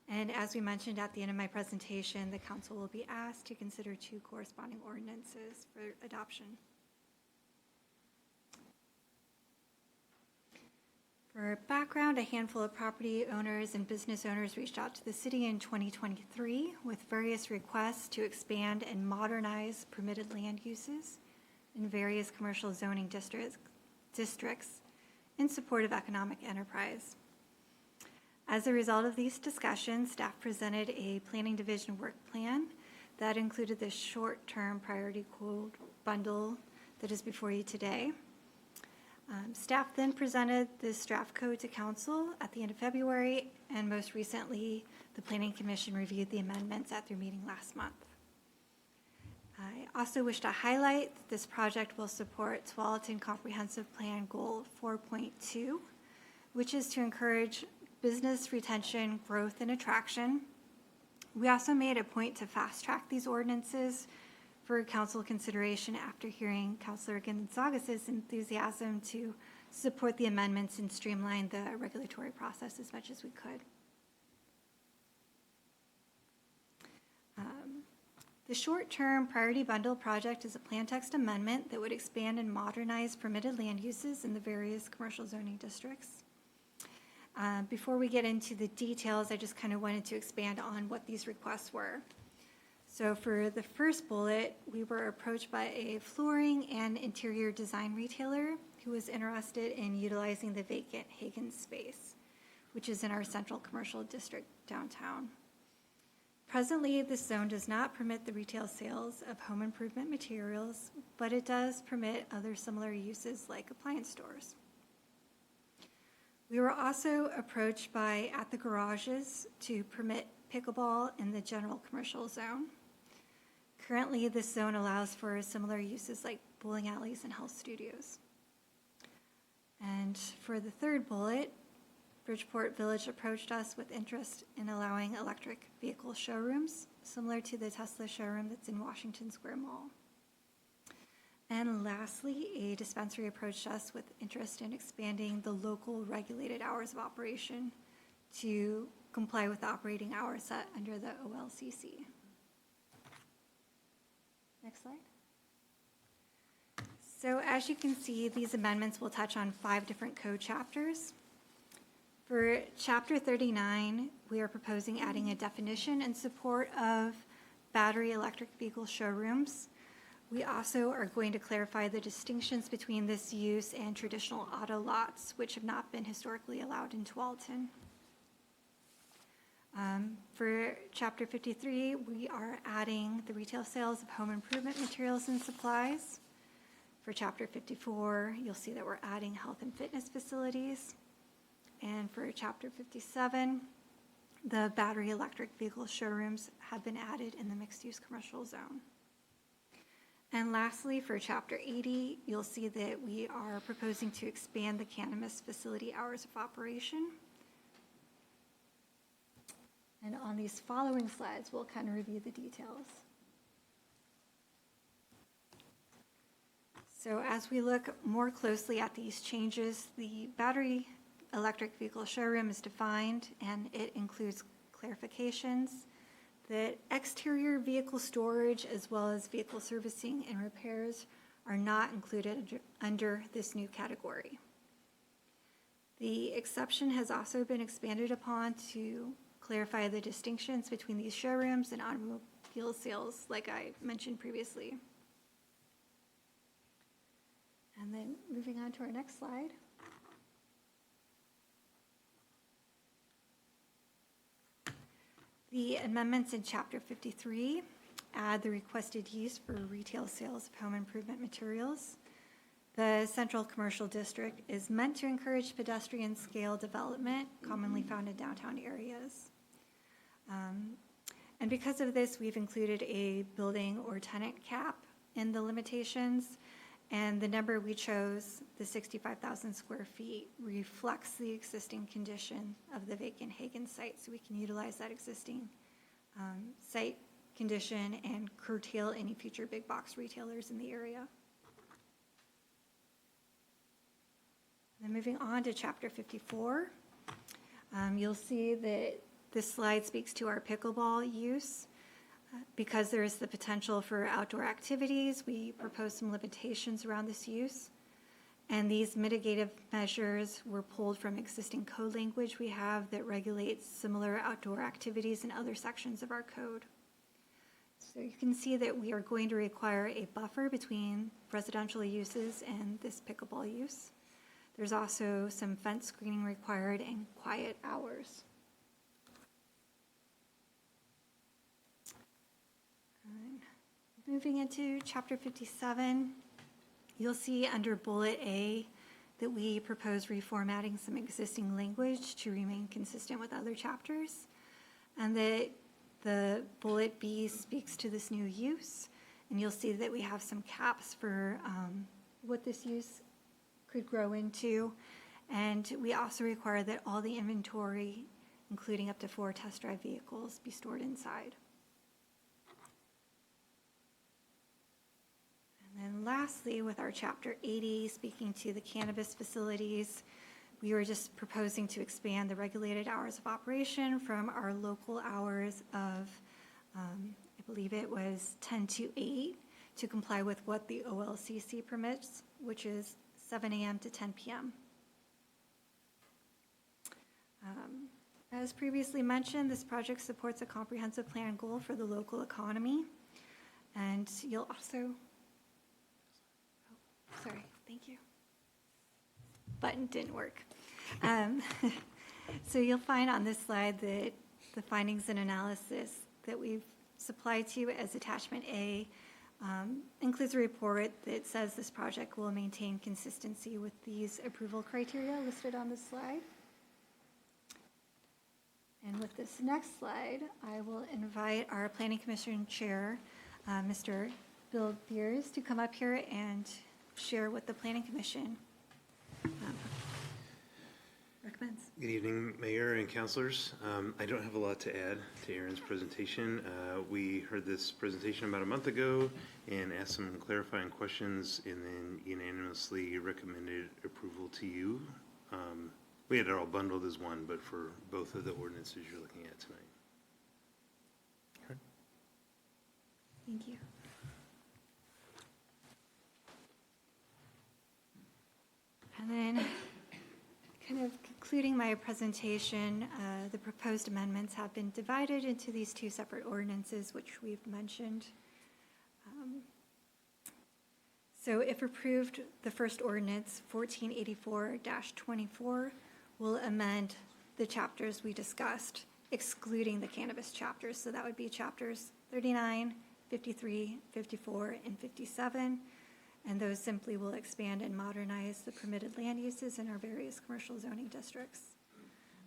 And as we mentioned at the end of my presentation, the council will be asked to consider 2 corresponding ordinances for adoption. For background, a handful of property owners and business owners reached out to the city in 2023 with various requests to expand and modernize permitted land uses in various commercial zoning districts in support of economic enterprise. As a result of these discussions, staff presented a Planning Division work plan that included the short-term priority code bundle that is before you today. Staff then presented this draft code to council at the end of February, and most recently, the Planning Commission reviewed the amendments at their meeting last month. I also wish to highlight that this project will support Tualatin Comprehensive Plan Goal 4.2, which is to encourage business retention, growth, and attraction. We also made a point to fast-track these ordinances for council consideration after hearing Councilor Gonzagas's enthusiasm to support the amendments and streamline the regulatory process as much as we could. The short-term priority bundle project is a plan text amendment that would expand and modernize permitted land uses in the various commercial zoning districts. Before we get into the details, I just kind of wanted to expand on what these requests were. So for the first bullet, we were approached by a flooring and interior design retailer who was interested in utilizing the vacant Hagen space, which is in our central commercial district downtown. Presently, this zone does not permit the retail sales of home improvement materials, but it does permit other similar uses like appliance stores. We were also approached by At the Garages to permit pickleball in the general commercial zone. Currently, this zone allows for similar uses like bowling alleys and health studios. And for the third bullet, Bridgeport Village approached us with interest in allowing electric vehicle showrooms, similar to the Tesla showroom that's in Washington Square Mall. And lastly, a dispensary approached us with interest in expanding the local regulated hours of operation to comply with the operating hours set under the OLCC. Next slide. So as you can see, these amendments will touch on 5 different code chapters. For Chapter 39, we are proposing adding a definition in support of battery electric vehicle showrooms. We also are going to clarify the distinctions between this use and traditional auto lots, which have not been historically allowed in Tualatin. For Chapter 53, we are adding the retail sales of home improvement materials and supplies. For Chapter 54, you'll see that we're adding health and fitness facilities. And for Chapter 57, the battery electric vehicle showrooms have been added in the mixed-use commercial zone. And lastly, for Chapter 80, you'll see that we are proposing to expand the cannabis facility hours of operation. And on these following slides, we'll kind of review the details. So as we look more closely at these changes, the battery electric vehicle showroom is defined, and it includes clarifications that exterior vehicle storage as well as vehicle servicing and repairs are not included under this new category. The exception has also been expanded upon to clarify the distinctions between these showrooms and automobile sales, like I mentioned previously. And then moving on to our next slide. The amendments in Chapter 53 add the requested use for retail sales of home improvement materials. The Central Commercial District is meant to encourage pedestrian scale development commonly found in downtown areas. And because of this, we've included a building or tenant cap in the limitations, and the number we chose, the 65,000 square feet, reflects the existing condition of the vacant Hagen site, so we can utilize that existing site condition and curtail any future big box retailers in the area. Then moving on to Chapter 54, you'll see that this slide speaks to our pickleball use. Because there is the potential for outdoor activities, we propose some limitations around this use. And these mitigative measures were pulled from existing code language we have that regulates similar outdoor activities in other sections of our code. So you can see that we are going to require a buffer between residential uses and this pickleball use. There's also some fence screening required and quiet hours. Moving into Chapter 57, you'll see under Bullet A that we propose reformatting some existing language to remain consistent with other chapters, and that the Bullet B speaks to this new use, and you'll see that we have some caps for what this use could grow into, and we also require that all the inventory, including up to 4 test drive vehicles, be stored inside. And then lastly, with our Chapter 80, speaking to the cannabis facilities, we were just proposing to expand the regulated hours of operation from our local hours of, I believe it was 10 to 8, to comply with what the OLCC permits, which is 7 a.m. to 10 p.m. As previously mentioned, this project supports a comprehensive plan goal for the local economy. And you'll also, sorry, thank you. Button didn't work. So you'll find on this slide that the findings and analysis that we've supplied to you as attachment A includes a report that says this project will maintain consistency with these approval criteria listed on this slide. And with this next slide, I will invite our Planning Commission Chair, Mr. Bill Beers, to come up here and share what the Planning Commission recommends. Good evening, Mayor and councilors. I don't have a lot to add to Aaron's presentation. We heard this presentation about a month ago and asked some clarifying questions and then unanimously recommended approval to you. We had it all bundled as one, but for both of the ordinances you're looking at tonight. Thank you. And then, kind of concluding my presentation, the proposed amendments have been divided into these two separate ordinances, which we've mentioned. So if approved, the first ordinance, 1484-24, will amend the chapters we discussed, excluding the cannabis chapters. So that would be chapters 39, 53, 54, and 57. And those simply will expand and modernize the permitted land uses in our various commercial zoning districts.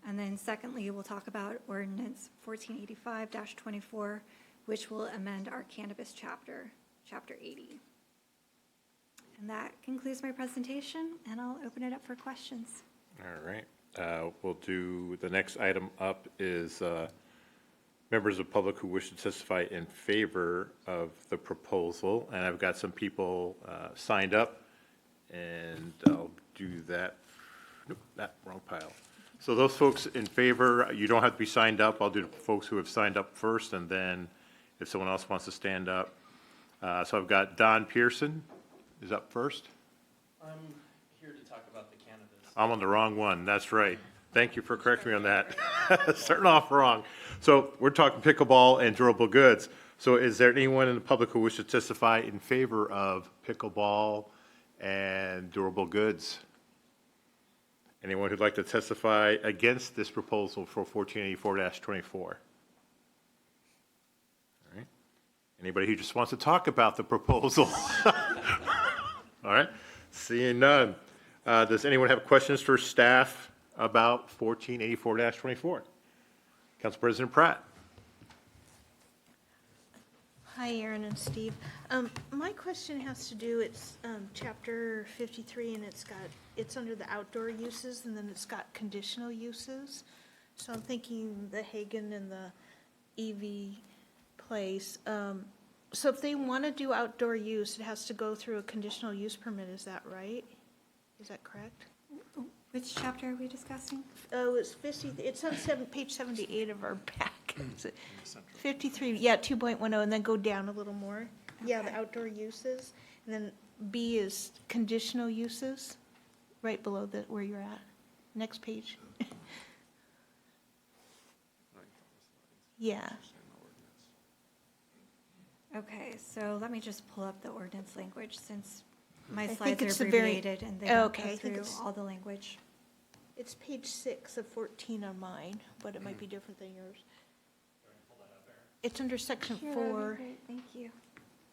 And then secondly, we'll talk about ordinance 1485-24, which will amend our cannabis chapter, chapter 80. And that concludes my presentation, and I'll open it up for questions. All right. We'll do, the next item up is members of public who wish to testify in favor of the proposal. And I've got some people signed up. And I'll do that, nope, that, wrong pile. So those folks in favor, you don't have to be signed up. I'll do the folks who have signed up first, and then if someone else wants to stand up. So I've got Don Pearson is up first. I'm here to talk about the cannabis. I'm on the wrong one, that's right. Thank you for correcting me on that. Starting off wrong. So we're talking pickleball and durable goods. So is there anyone in the public who wishes to testify in favor of pickleball and durable goods? Anyone who'd like to testify against this proposal for 1484-24? All right. Anybody who just wants to talk about the proposal? All right. Seeing none. Does anyone have questions for staff about 1484-24? Council President Pratt. Hi, Aaron and Steve. My question has to do, it's chapter 53, and it's under the outdoor uses, and then it's got conditional uses. So I'm thinking the Hagen and the EV place. So if they want to do outdoor use, it has to go through a conditional use permit, is that right? Is that correct? Which chapter are we discussing? Oh, it's 50, it's on page 78 of our pack. Is it 53, yeah, 2.10, and then go down a little more. Yeah, the outdoor uses. And then B is conditional uses, right below where you're at. Next page. Yeah. Okay, so let me just pull up the ordinance language since my I think slides are it's the very- abbreviated and they don't Okay, I go think through it's- all the language. It's page 6 of 14 on mine, but it might be different than yours. It's under section Sure, that'd be 4. great, thank you.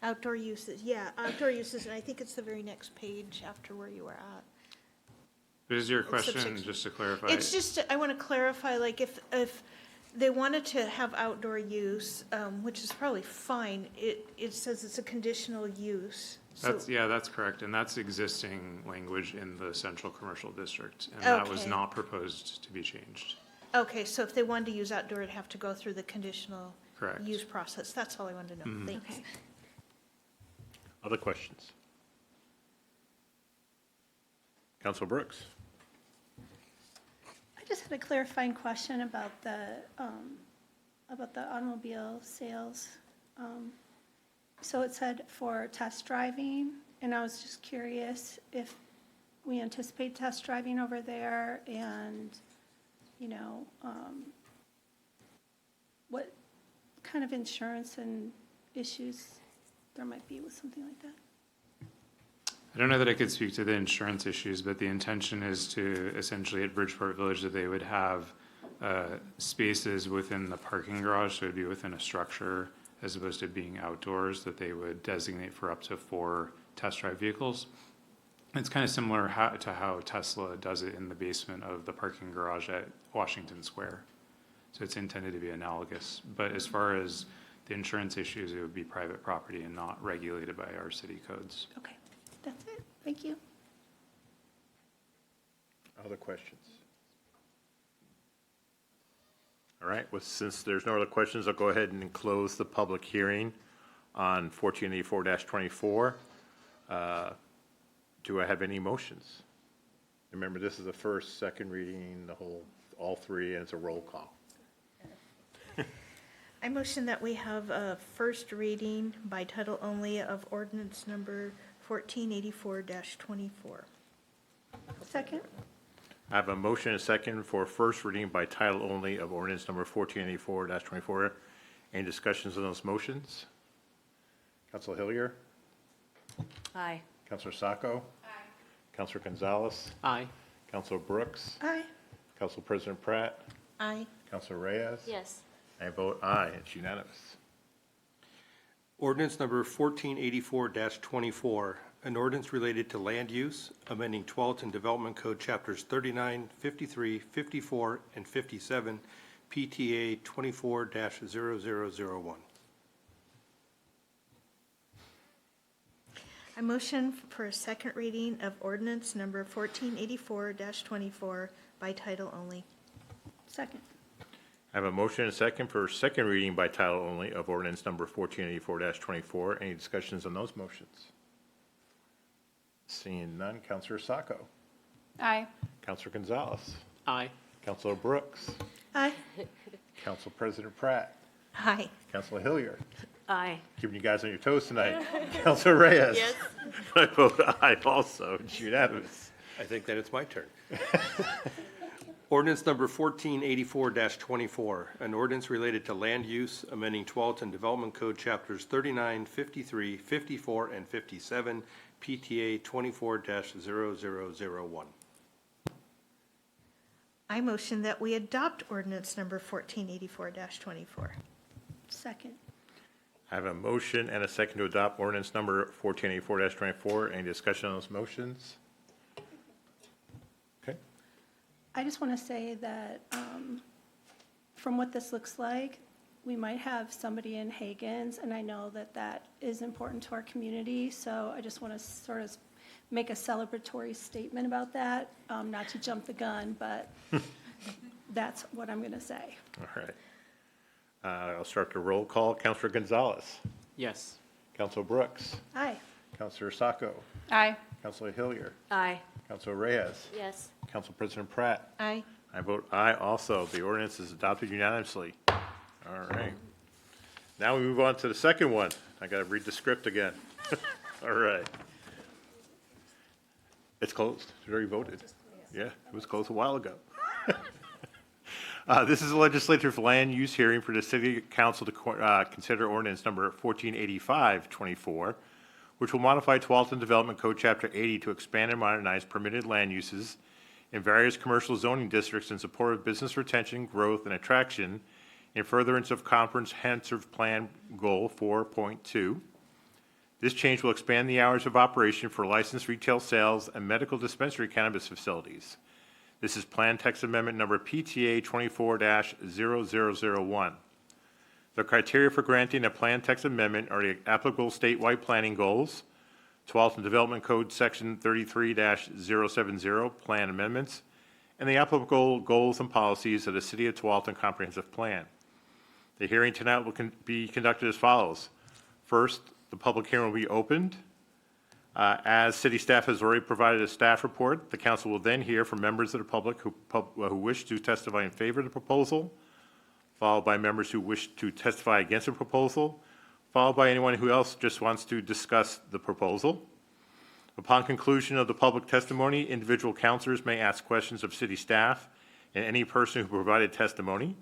Outdoor uses, yeah, outdoor uses, and I think it's the very next page after where you were at. Is your It's question, subsection. just to clarify? It's just, I want to clarify, like, if they wanted to have outdoor use, which is probably fine, it says it's a conditional use. So- That's, yeah, that's correct, and that's existing language in the central commercial district, and that was Okay. not proposed to be changed. Okay, so if they wanted to use outdoor, it'd have to go through the conditional Correct. use process. That's all I wanted to know. Mhm. Thanks. Other questions? Council Brooks. I just had a clarifying question about the automobile sales. So it said for test driving, and I was just curious if we anticipate test driving over there and, you know, what kind of insurance and issues there might be with something like that. I don't know that I could speak to the insurance issues, but the intention is to essentially at Bridgeport Village that they would have spaces within the parking garage, so it'd be within a structure as opposed to being outdoors, that they would designate for up to 4 test drive vehicles. It's kind of similar to how Tesla does it in the basement of the parking garage at Washington Square. So it's intended to be analogous. But as far as the insurance issues, it would be private property and not regulated by our city codes. Okay, that's it. Thank you. Other questions? All right, well, since there's no other questions, I'll go ahead and close the public hearing on 1484-24. Do I have any motions? Remember, this is the first, second reading, all 3, and it's a roll call. I motion that we have a first reading by title only of ordinance number 1484-24. Second? I have a motion and a second for first reading by title only of ordinance number 1484-24. Any discussions on those motions? Councilor Hillier? Aye. Councilor Sacco? Aye. Councilor Gonzalez? Aye. Councilor Brooks? Aye. Council President Pratt? Aye. Councilor Reyes? Yes. I vote aye. It's unanimous. Ordinance number 1484-24, an ordinance related to land use, amending Tualatin Development Code Chapters 39, 53, 54, and 57, PTA 24-0001. I motion for a second reading of ordinance number 1484-24 by title only. Second. I have a motion and a second for second reading by title only of ordinance number 1484-24. Any discussions on those motions? Seeing none, Counselor Sacco. Aye. Counselor Gonzalez. Aye. Counselor Brooks. Aye. Council President Pratt. Aye. Counselor Hilliard. Aye. Keeping you guys on your toes tonight. Counselor Reyes. Yes. I vote aye also. It's unanimous. I think that it's my turn. Ordinance number 1484-24, an ordinance related to land use, amending Tualatin Development Code Chapters 39, 53, 54, and 57, PTA 24-0001. I motion that we adopt ordinance number 1484-24. Second. I have a motion and a second to adopt ordinance number 1484-24. Any discussion on those motions? Okay. I just want to say that from what this looks like, we might have somebody in Hagen's, and I know that that is important to our community, so I just want to sort of make a celebratory statement about that, not to jump the gun, but that's what I'm going to say. All right. I'll start the roll call. Counselor Gonzalez. Yes. Counselor Brooks. Aye. Counselor Sacco. Aye. Counselor Hilliard. Aye. Counselor Reyes. Yes. Council President Pratt. Aye. I vote aye also. The ordinance is adopted unanimously. All right. Now we move on to the second one. I got to read the script again. All right. It's closed. It's already voted. Yeah, it was closed a while ago. This is a legislative land use hearing for the City Council to consider ordinance number 1485-24, which will modify Tualatin Development Code Chapter 80 to expand and modernize permitted land uses in various commercial zoning districts in support of business retention, growth, and attraction in furtherance of Comprehensive Plan Goal 4.2. This change will expand the hours of operation for licensed retail sales and medical dispensary cannabis facilities. This is Plan Text Amendment number PTA 24-0001. The criteria for granting a Plan Text Amendment are the applicable statewide planning goals, Tualatin Development Code Section 33-070 Plan Amendments, and the applicable goals and policies of the City of Tualatin Comprehensive Plan. The hearing tonight will be conducted as follows. First, the public hearing will be opened. As city staff has already provided a staff report, the council will then hear from members of the public who wish to testify in favor of the proposal, followed by members who wish to testify against the proposal, followed by anyone who else just wants to discuss the proposal. Upon conclusion of the public testimony, individual councilors may ask questions of city staff and any person who provided testimony.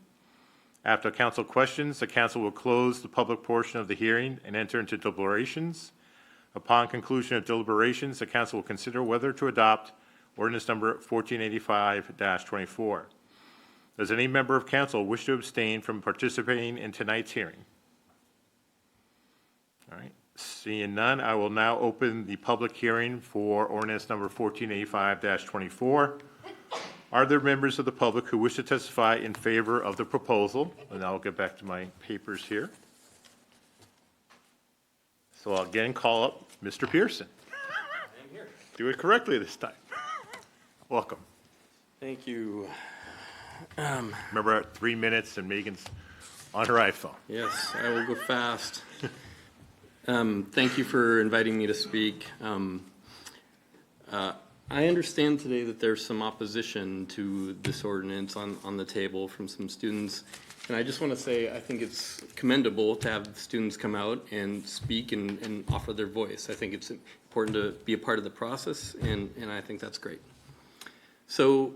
After council questions, the council will close the public portion of the hearing and enter into deliberations. Upon conclusion of deliberations, the council will consider whether to adopt ordinance number 1485-24. Does any member of council wish to abstain from participating in tonight's hearing? All right, seeing none, I will now open the public hearing for ordinance number 1485-24. Are there members of the public who wish to testify in favor of the proposal? And I'll get back to my papers here. So I'll again call up Mr. Pearson. I'm here. Do it correctly this time. Welcome. Thank you. Remember, 3 minutes and Megan's on her iPhone. Yes, I will go fast. Thank you for inviting me to speak. I understand today that there's some opposition to this ordinance on the table from some students. And I just want to say, I think it's commendable to have students come out and speak and offer their voice. I think it's important to be a part of the process, and I think that's great. So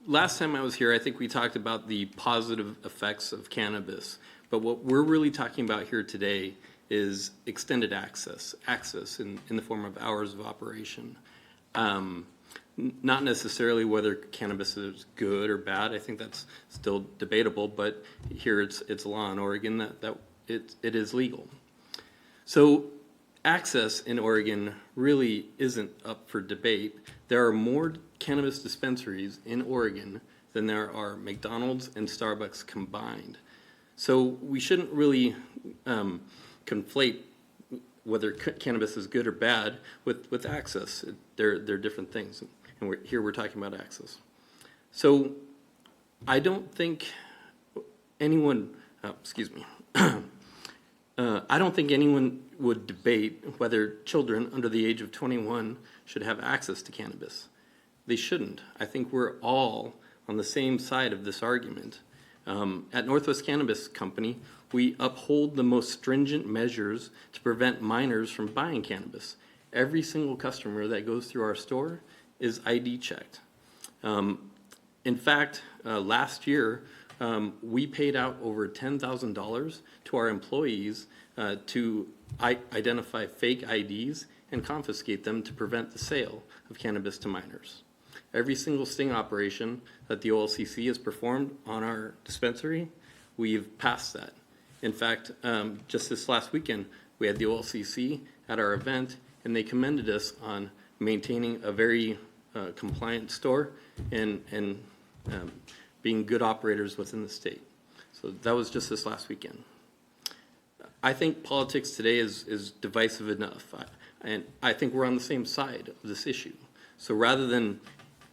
last time I was here, I think we talked about the positive effects of cannabis. But what we're really talking about here today is extended access in the form of hours of operation. Not necessarily whether cannabis is good or bad. I think that's still debatable, but here it's law in Oregon that it is legal. So access in Oregon really isn't up for debate. There are more cannabis dispensaries in Oregon than there are McDonald's and Starbucks combined. So we shouldn't really conflate whether cannabis is good or bad with access. They're different things. And we're talking about access. So I don't think anyone, I don't think anyone would debate whether children under the age of 21 should have access to cannabis. They shouldn't. I think we're all on the same side of this argument. At Northwest Cannabis Company, we uphold the most stringent measures to prevent minors from buying cannabis. Every single customer that goes through our store is ID checked. In fact, last year, we paid out over $10,000 to our employees to identify fake IDs and confiscate them to prevent the sale of cannabis to minors. Every single sting operation that the OLCC has performed on our dispensary, we've passed that. In fact, just this last weekend, we had the OLCC at our event, and they commended us on maintaining a very compliant store and being good operators within the state. So that was just this last weekend. I think politics today is divisive enough, and I think we're on the same side of this issue. So rather than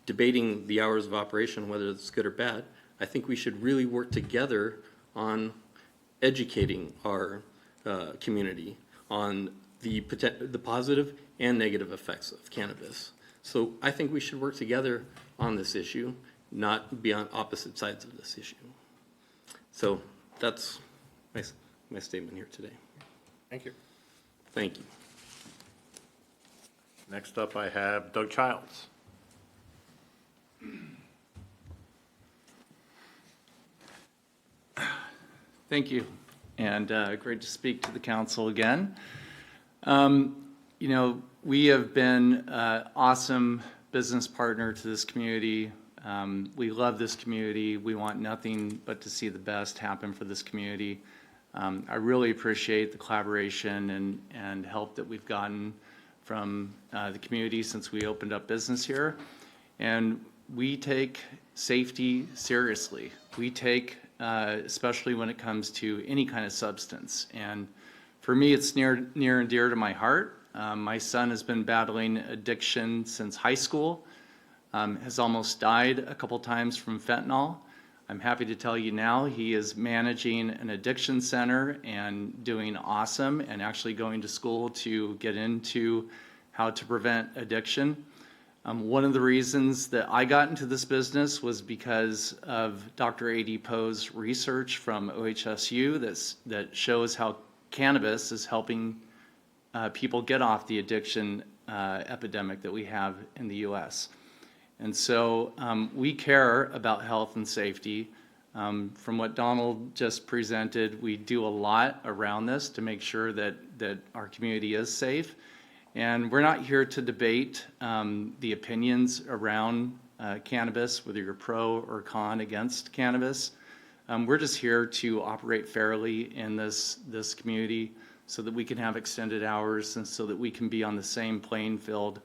debating the hours of operation, whether it's good or bad, I think we should really work together on educating our community on the positive and negative effects of cannabis. So I think we should work together on this issue, not be on opposite sides of this issue. So that's my statement here today. Thank you. Thank you. Next up, I have Doug Childs. Thank you, and great to speak to the council again. You know, we have been an awesome business partner to this community. We love this community. We want nothing but to see the best happen for this community. I really appreciate the collaboration and help that we've gotten from the community since we opened up business here. And we take safety seriously. We take, especially when it comes to any kind of substance. And for me, it's near and dear to my heart. My son has been battling addiction since high school, has almost died a couple times from fentanyl. I'm happy to tell you now he is managing an addiction center and doing awesome, and actually going to school to get into how to prevent addiction. One of the reasons that I got into this business was because of Dr. A.D. Poe's research from OHSU that shows how cannabis is helping people get off the addiction epidemic that we have in the U.S. And so we care about health and safety. From what Donald just presented, we do a lot around this to make sure that our community is safe. And we're not here to debate the opinions around cannabis, whether you're pro or con against cannabis. We're just here to operate fairly in this community so that we can have extended hours and so that we can be on the same playing field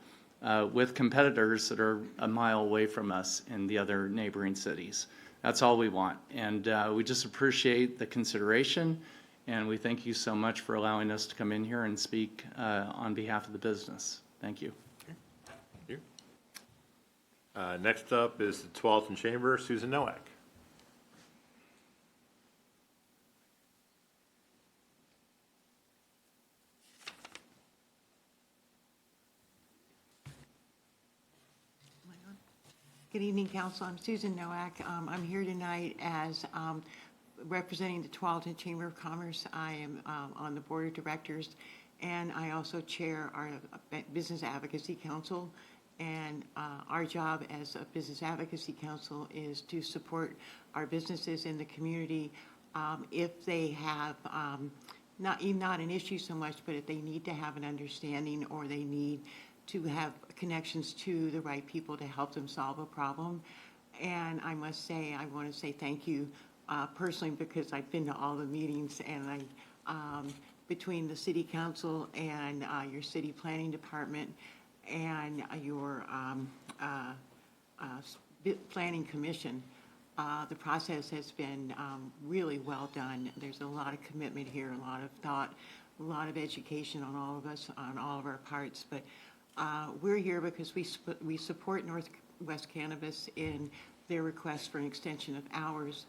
with competitors that are a mile away from us in the other neighboring cities. That's all we want. And we just appreciate the consideration. And we thank you so much for allowing us to come in here and speak on behalf of the business. Thank you. Thank you. Next up is the Tualatin Chamber, Susan Nowak. Good evening, Council. I'm Susan Nowak. I'm here tonight as representing the Tualatin Chamber of Commerce. I am on the Board of Directors, and I also chair our Business Advocacy Council. And our job as a Business Advocacy Council is to support our businesses in the community if they have not an issue so much, but if they need to have an understanding or they need to have connections to the right people to help them solve a problem. And I must say, I want to say thank you personally, because I've been to all the meetings, and between the City Council and your City Planning Department and your Planning Commission, the process has been really well done. There's a lot of commitment here, a lot of thought, a lot of education on all of us, on all of our parts. But we're here because we support Northwest Cannabis in their request for an extension of hours.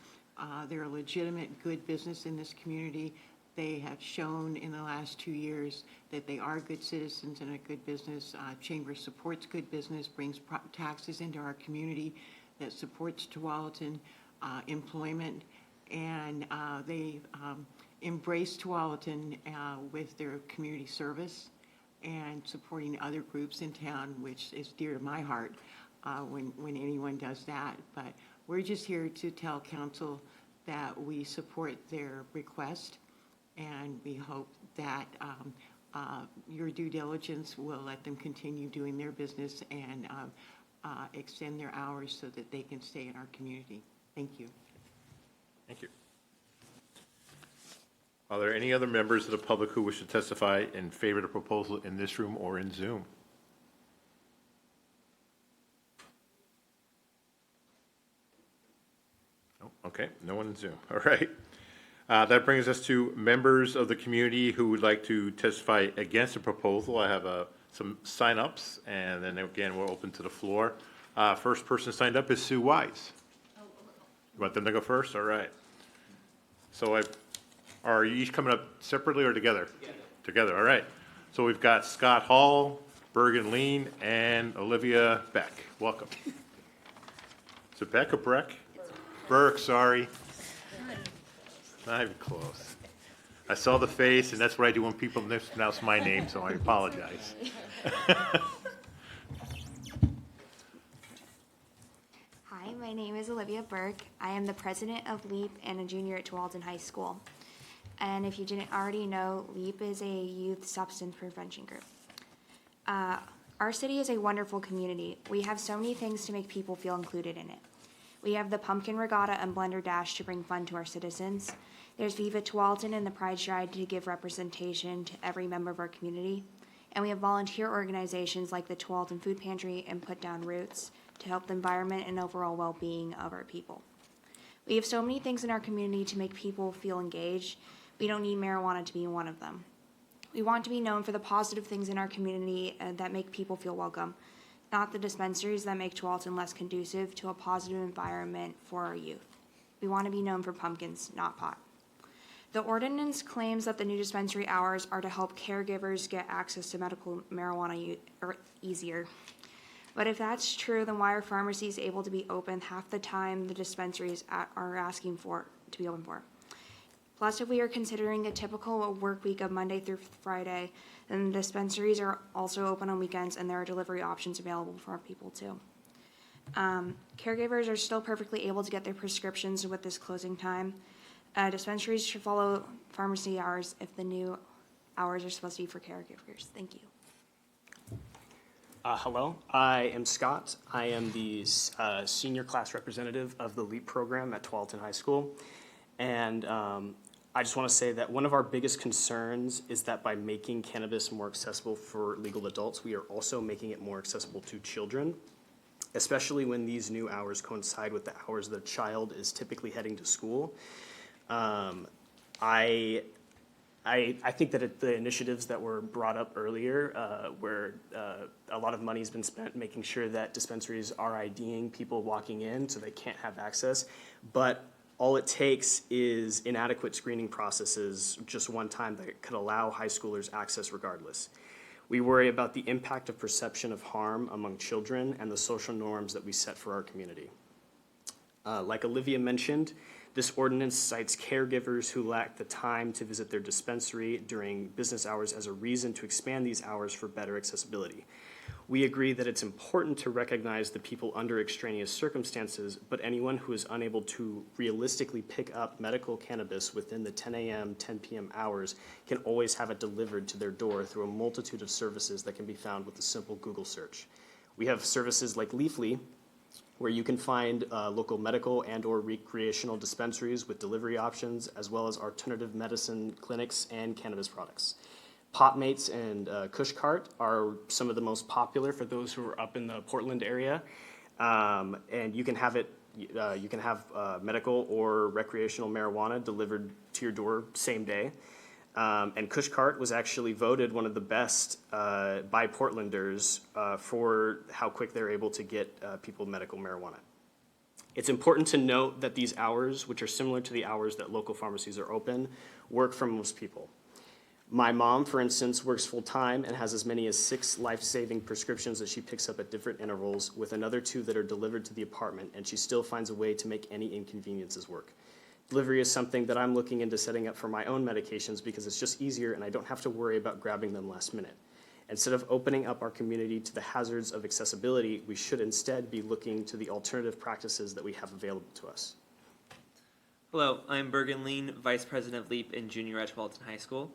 They're a legitimate, good business in this community. they have shown in the last 2 years that they are good citizens and a good business. Chamber supports good business, brings taxes into our community, that supports Tualatin employment, and they embrace Tualatin with their community service and supporting other groups in town, which is dear to my heart when anyone does that. But we're just here to tell council that we support their request, and we hope that your due diligence will let them continue doing their business and extend their hours so that they can stay in our community. Thank you. Thank you. Are there any other members of the public who wish to testify in favor of the proposal in this room or in Zoom? No? Okay, no one in Zoom. All right. That brings us to members of the community who would like to testify against the proposal. I have some sign-ups, and then again, we're open to the floor. First person signed up is Sue Wise. You want them to go first? All right. So are you each coming up separately or together? Together, all right. So we've got Scott Hall, Bergen Lean, and Olivia Beck. Welcome. Is it Beck or Breck? Burke, sorry. Not even close. I saw the face, and that's what I do when people mispronounce my name, so I apologize. Hi, my name is Olivia Burke. I am the president of LEAP and a junior at Tualatin High School. And if you didn't already know, LEAP is a youth substance prevention group. Our city is a wonderful community. We have so many things to make people feel included in it. We have the Pumpkin Regatta and Blender Dash to bring fun to our citizens. There's Viva Tualatin and the Pride Stride to give representation to every member of our community. And we have volunteer organizations like the Tualatin Food Pantry and Put Down Roots to help the environment and overall well-being of our people. We have so many things in our community to make people feel engaged. We don't need marijuana to be one of them. We want to be known for the positive things in our community that make people feel welcome, not the dispensaries that make Tualatin less conducive to a positive environment for our youth. We want to be known for pumpkins, not pot. The ordinance claims that the new dispensary hours are to help caregivers get access to medical marijuana easier. But if that's true, then why are pharmacies able to be open half the time the dispensaries are asking for to be open for? Plus, if we are considering a typical work week of Monday through Friday, then the dispensaries are also open on weekends and there are delivery options available for our people too. Caregivers are still perfectly able to get their prescriptions with this closing time. Dispensaries should follow pharmacy hours if the new hours are supposed to be for caregivers. Thank you. Hello, I am Scott. I am the senior class representative of the LEAP program at Tualatin High School. And I just want to say that one of our biggest concerns is that by making cannabis more accessible for legal adults, we are also making it more accessible to children, especially when these new hours coincide with the hours the child is typically heading to school. I think that the initiatives that were brought up earlier, where a lot of money has been spent making sure that dispensaries are IDing people walking in so they can't have access, but all it takes is inadequate screening processes just one time that could allow high schoolers access regardless. We worry about the impact of perception of harm among children and the social norms that we set for our community. Like Olivia mentioned, this ordinance cites caregivers who lack the time to visit their dispensary during business hours as a reason to expand these hours for better accessibility. We agree that it's important to recognize the people under extraneous circumstances, but anyone who is unable to realistically pick up medical cannabis within the 10 a.m., 10 p.m. hours can always have it delivered to their door through a multitude of services that can be found with a simple Google search. We have services like Leafly, where you can find local medical and or recreational dispensaries with delivery options, as well as alternative medicine clinics and cannabis products. Popmates and Kushcart are some of the most popular for those who are up in the Portland area, and you can have medical or recreational marijuana delivered to your door same day. And Kushcart was actually voted one of the best by Portlanders for how quick they're able to get people medical marijuana. It's important to note that these hours, which are similar to the hours that local pharmacies are open, work for most people. My mom, for instance, works full-time and has as many as 6 life-saving prescriptions that she picks up at different intervals, with another 2 that are delivered to the apartment, and she still finds a way to make any inconveniences work. Delivery is something that I'm looking into setting up for my own medications because it's just easier and I don't have to worry about grabbing them last minute. Instead of opening up our community to the hazards of accessibility, we should instead be looking to the alternative practices that we have available to us. Hello, I'm Bergen Lean, Vice President of LEAP and Junior at Tualatin High School.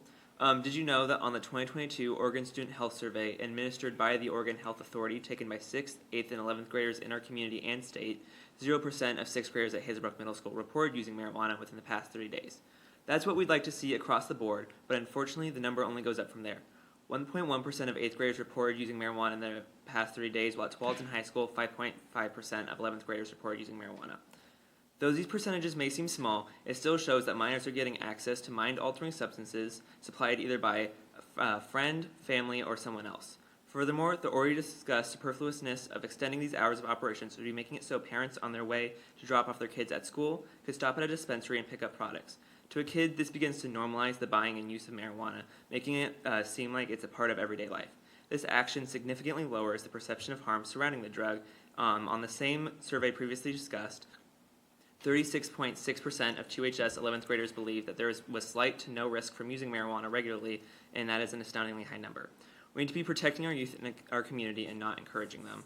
Did you know that on the 2022 Oregon Student Health Survey administered by the Oregon Health Authority taken by 6th, 8th, and 11th graders in our community and state, 0% of 6th graders at Hazelbrook Middle School reported using marijuana within the past 30 days. That's what we'd like to see across the board, but unfortunately the number only goes up from there. 1.1% of 8th graders reported using marijuana in the past 3 days, while at Tualatin High School, 5.5% of 11th graders reported using marijuana. Though these percentages may seem small, it still shows that minors are getting access to mind-altering substances supplied either by a friend, family, or someone else. Furthermore, the already discussed superfluousness of extending these hours of operations would be making it so parents on their way to drop off their kids at school could stop at a dispensary and pick up products. To a kid, this begins to normalize the buying and use of marijuana, making it seem like it's a part of everyday life. This action significantly lowers the perception of harm surrounding the drug. On the same survey previously discussed, 36.6% of 2HS 11th graders believe that there was slight to no risk from using marijuana regularly, and that is an astoundingly high number. We need to be protecting our youth in our community and not encouraging them.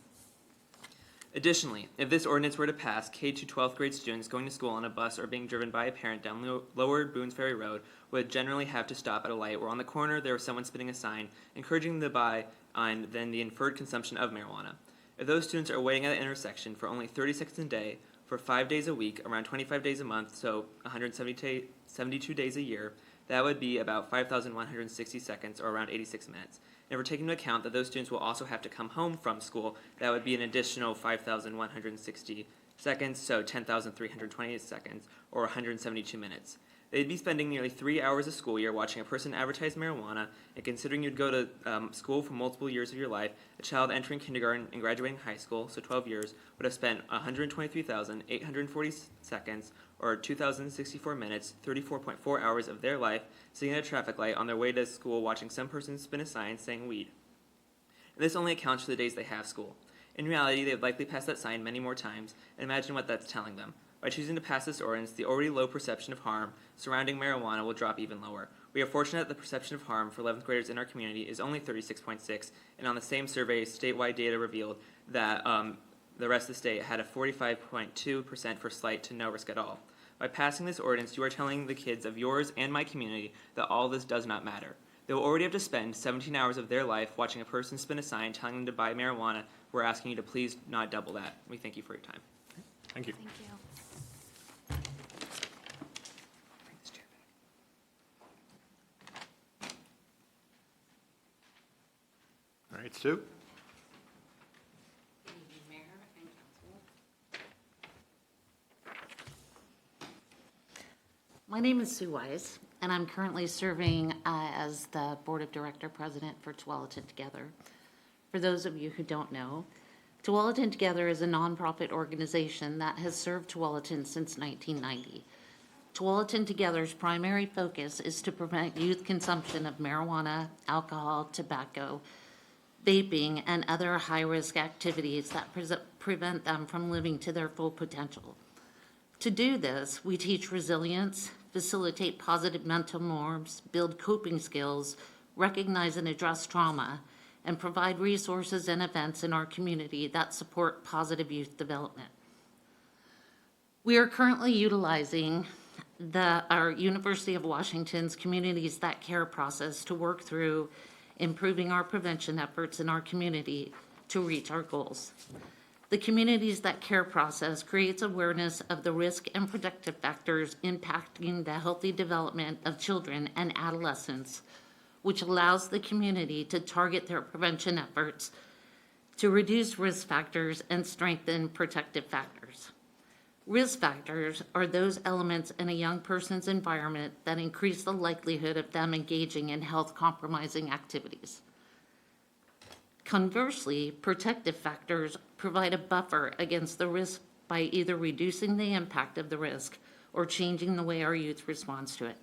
Additionally, if this ordinance were to pass, K to 12th grade students going to school on a bus or being driven by a parent down Lower Boones Ferry Road would generally have to stop at a light where on the corner there was someone spinning a sign encouraging them to buy and then the inferred consumption of marijuana. If those students are waiting at an intersection for only 30 seconds a day, for 5 days a week, around 25 days a month, so 172 days a year, that would be about 5,160 seconds, or around 86 minutes. And if we're taking into account that those students will also have to come home from school, that would be an additional 5,160 seconds, so 10,328 seconds, or 172 minutes. They'd be spending nearly 3 hours a school year watching a person advertise marijuana, and considering you'd go to school for multiple years of your life, a child entering kindergarten and graduating high school, so 12 years, would have spent 123,840 seconds, or 2,064 minutes, 34.4 hours of their life, sitting at a traffic light on their way to school watching some person spin a sign saying weed. And this only accounts for the days they have school. In reality, they would likely pass that sign many more times, and imagine what that's telling them. By choosing to pass this ordinance, the already low perception of harm surrounding marijuana will drop even lower. We are fortunate that the perception of harm for 11th graders in our community is only 36.6, and on the same survey, statewide data revealed that the rest of the state had a 45.2% for slight to no risk at all. By passing this ordinance, you are telling the kids of yours and my community that all this does not matter. They will already have to spend 17 hours of their life watching a person spin a sign telling them to buy marijuana. We're asking you to please not double that. We thank you for your time. Thank you. Thank you. All right, Sue? My name is Sue Wise, and I'm currently serving as the Board of Director President for Tualatin Together. For those of you who don't know, Tualatin Together is a nonprofit organization that has served Tualatin since 1990. Tualatin Together's primary focus is to prevent youth consumption of marijuana, alcohol, tobacco, vaping, and other high-risk activities that prevent them from living to their full potential. To do this, we teach resilience, facilitate positive mental norms, build coping skills, recognize and address trauma, and provide resources and events in our community that support positive youth development. We are currently utilizing our University of Washington's Communities That Care process to work through improving our prevention efforts in our community to reach our goals. The Communities That Care process creates awareness of the risk and protective factors impacting the healthy development of children and adolescents, which allows the community to target their prevention efforts to reduce risk factors and strengthen protective factors. Risk factors are those elements in a young person's environment that increase the likelihood of them engaging in health-compromising activities. Conversely, protective factors provide a buffer against the risk by either reducing the impact of the risk or changing the way our youth responds to it.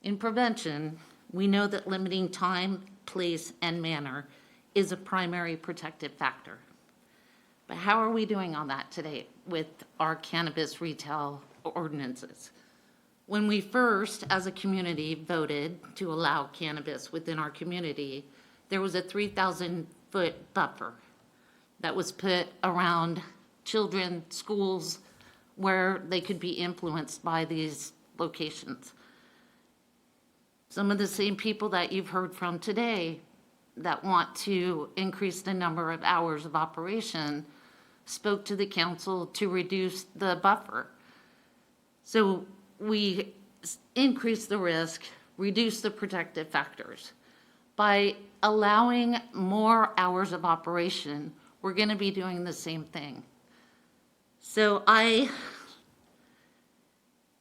In prevention, we know that limiting time, place, and manner is a primary protective factor. But how are we doing on that today with our cannabis retail ordinances? When we first, as a community, voted to allow cannabis within our community, there was a 3,000-foot buffer that was put around children, schools, where they could be influenced by these locations. Some of the same people that you've heard from today that want to increase the number of hours of operation spoke to the council to reduce the buffer. So we increase the risk, reduce the protective factors. By allowing more hours of operation, we're going to be doing the same thing. So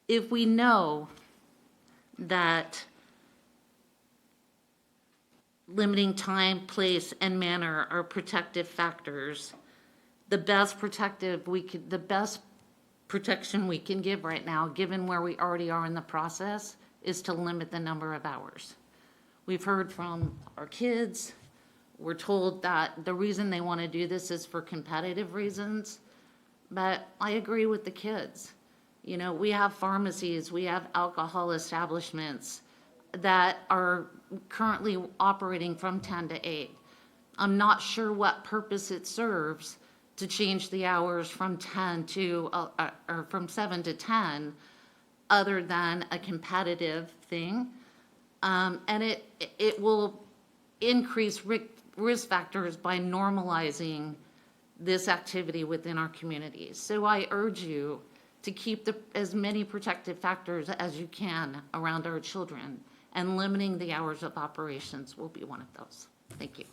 if we know that limiting time, place, and manner are protective factors, the best protection we can give right now, given where we already are in the process, is to limit the number of hours. We've heard from our kids. We're told that the reason they want to do this is for competitive reasons, but I agree with the kids. You know, we have pharmacies, we have alcohol establishments that are currently operating from 10 to 8. I'm not sure what purpose it serves to change the hours from 10 to, or from 7 to 10, other than a competitive thing. And it will increase risk factors by normalizing this activity within our communities. So I urge you to keep as many protective factors as you can around our children, and limiting the hours of operations will be one of those. Thank you.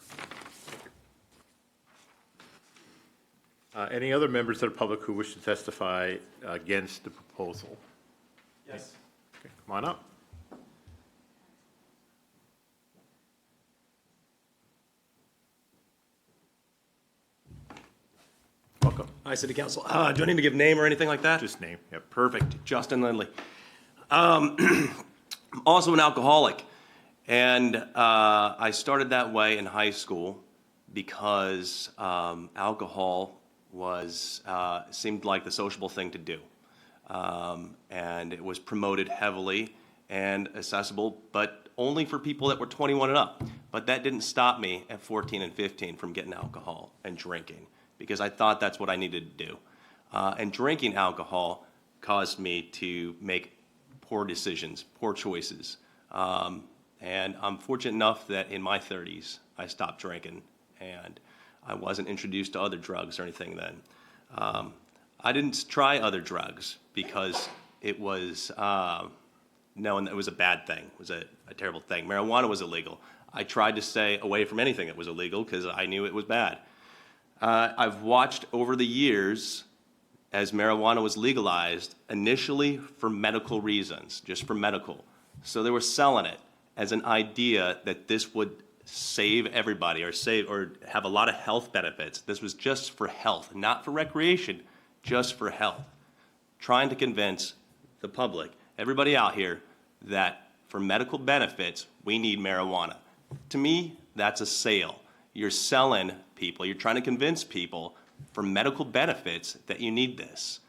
Any other members of the public who wish to testify against the proposal? Yes. Okay, come on up. Welcome. Hi, City Council. Do I need to give name or anything like that? Just name, yep. Perfect. Justin Lindley. I'm also an alcoholic, and I started that way in high school because alcohol seemed like the sociable thing to do, and it was promoted heavily and accessible, but only for people that were 21 and up. But that didn't stop me at 14 and 15 from getting alcohol and drinking, because I thought that's what I needed to do. And drinking alcohol caused me to make poor decisions, poor choices. And I'm fortunate enough that in my 30s, I stopped drinking, and I wasn't introduced to other drugs or anything then. I didn't try other drugs because it was known that it was a bad thing, it was a terrible thing. Marijuana was illegal. I tried to stay away from anything that was illegal because I knew it was bad. I've watched over the years as marijuana was legalized, initially for medical reasons, just for medical. So they were selling it as an idea that this would save everybody or have a lot of health benefits. This was just for health, not for recreation, just for health. Trying to convince the public, everybody out here, that for medical benefits, we need marijuana. To me, that's a sale. You're selling people, you're trying to convince people for medical benefits that you need this.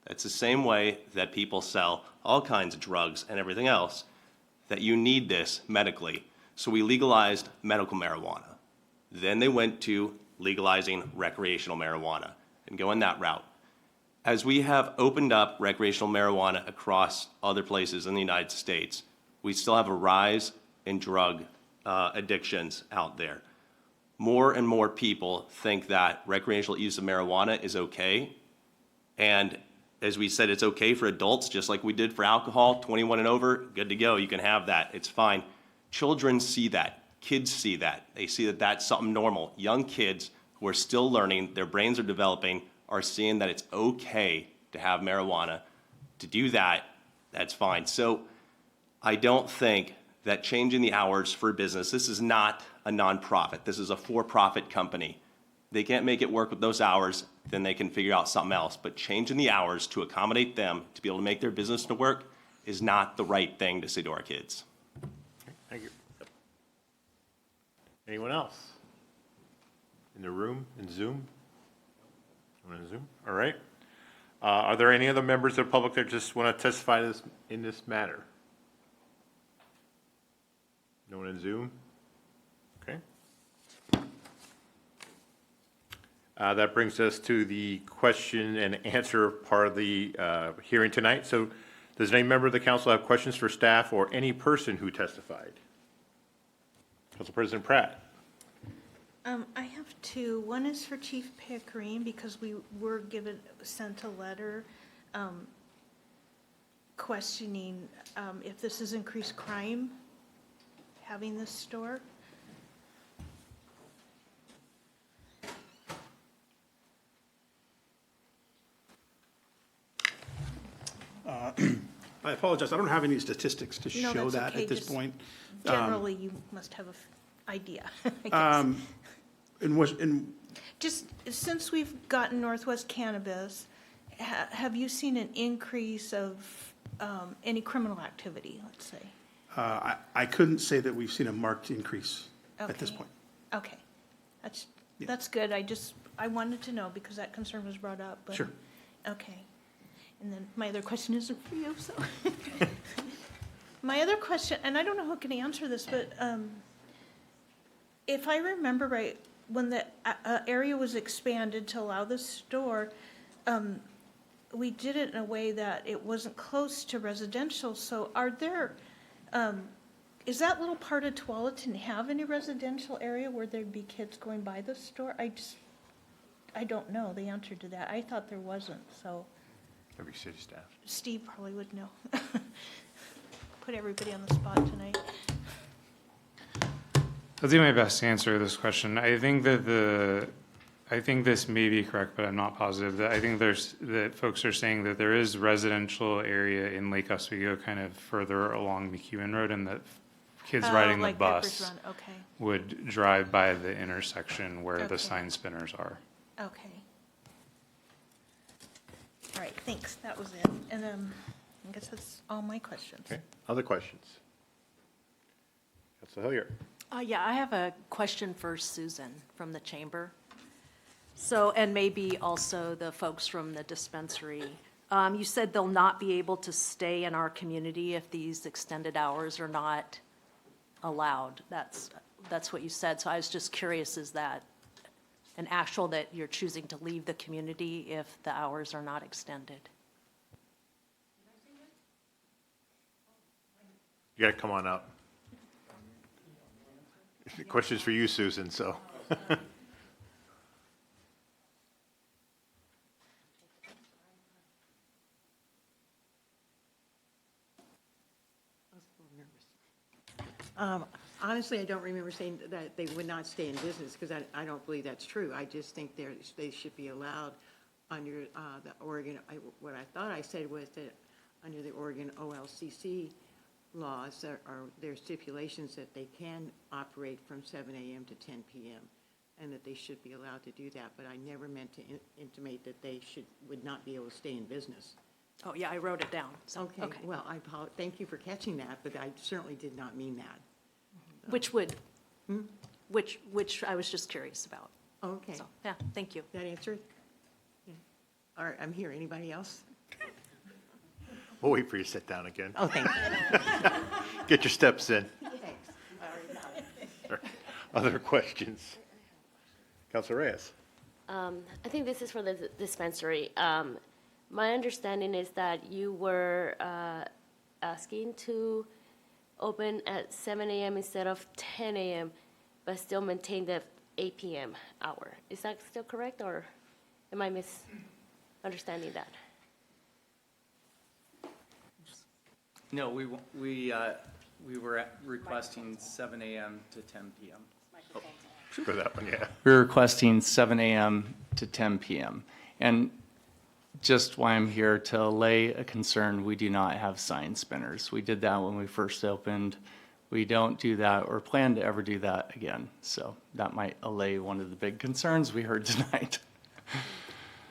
That's the same way that people sell all kinds of drugs and everything else, that you need this medically. So we legalized medical marijuana. Then they went to legalizing recreational marijuana and going that route. As we have opened up recreational marijuana across other places in the United States, we still have a rise in drug addictions out there. More and more people think that recreational use of marijuana is okay. And as we said, it's okay for adults, just like we did for alcohol, 21 and over, good to go, you can have that, it's fine. Children see that, kids see that. They see that that's something normal. Young kids who are still learning, their brains are developing, are seeing that it's okay to have marijuana. To do that, that's fine. So I don't think that changing the hours for business, this is not a nonprofit, this is a for-profit company. They can't make it work with those hours, then they can figure out something else. But changing the hours to accommodate them, to be able to make their business to work, is not the right thing to say to our kids. Anyone else? In the room, in Zoom? Anyone in Zoom? All right. Are there any other members of the public that just want to testify in this matter? No one in Zoom? Okay. That brings us to the question and answer part of the hearing tonight. So does any member of the council have questions for staff or any person who testified? Council President Pratt. I have two. One is for Chief Pickering, because we were sent a letter questioning if this has increased crime, having this store. I apologize, I don't have any statistics to No, show that's that okay. at this Just point. Generally, you must have an idea, I guess. Just since we've gotten Northwest Cannabis, have you seen an increase of any criminal activity, let's say? I couldn't say that we've seen a marked increase at this Okay. point. Okay, that's good. I wanted to know because that concern was brought up. But, Sure. Okay. And then my other question isn't for you, so. My other question, and I don't know who can answer this, but if I remember right, when the area was expanded to allow the store, we did it in a way that it wasn't close to residential. So are there, is that little part of Tualatin have any residential area where there'd be kids going by the store? I don't know the answer to that. I thought there wasn't, so. Every city staff. Steve probably would know. Put everybody on the spot tonight. I'll do my best to answer this question. I think this may be correct, but I'm not positive. I think that folks are saying that there is residential area in Lake Oswego kind of further along McEwen Road, and that kids riding the like Pepper's bus Run, okay. would drive by the intersection where the Okay. sign spinners are. Okay. All right, thanks. That was it. And I guess that's all my questions. Okay. Other questions? Council Hilliard. Yeah, I have a question for Susan from the chamber. So, and maybe also the folks from the dispensary. You said they'll not be able to stay in our community if these extended hours are not allowed. That's what you said. So I was just curious, is that an actual that you're choosing to leave the community if the hours are not extended? You got to come on up. The question's for you, Susan, so. Honestly, I don't remember saying that they would not stay in business, because I don't believe that's true. I just think they should be allowed under the Oregon, what I thought I said was that under the Oregon OLCC laws, there are stipulations that they can operate from 7 a.m. to 10 p.m., and that they should be allowed to do that, but I never meant to intimate that they would not be able to stay in business. Oh, yeah, I wrote it down. So, Okay, well, thank you for catching that, but I certainly did not mean that. Which I was just curious about. Okay. So, yeah, thank you. That answer it? Yeah. All right, I'm here. Anybody else? We'll wait for you to sit down again. Oh, thank you. Get your steps in. Thanks. I already got it. Other questions? Councilor Reyes. I think this is for the dispensary. My understanding is that you were asking to open at 7 a.m. instead of 10 a.m., but still maintain the 8 p.m. hour. Is that still correct, or am I misunderstanding that? No, we were requesting 7 a.m. to 10 p.m. For that one, yeah. We were requesting 7 a.m. to 10 p.m. And just why I'm here to allay a concern, we do not have sign spinners. We did that when we first opened. We don't do that or plan to ever do that again. So that might allay one of the big concerns we heard tonight.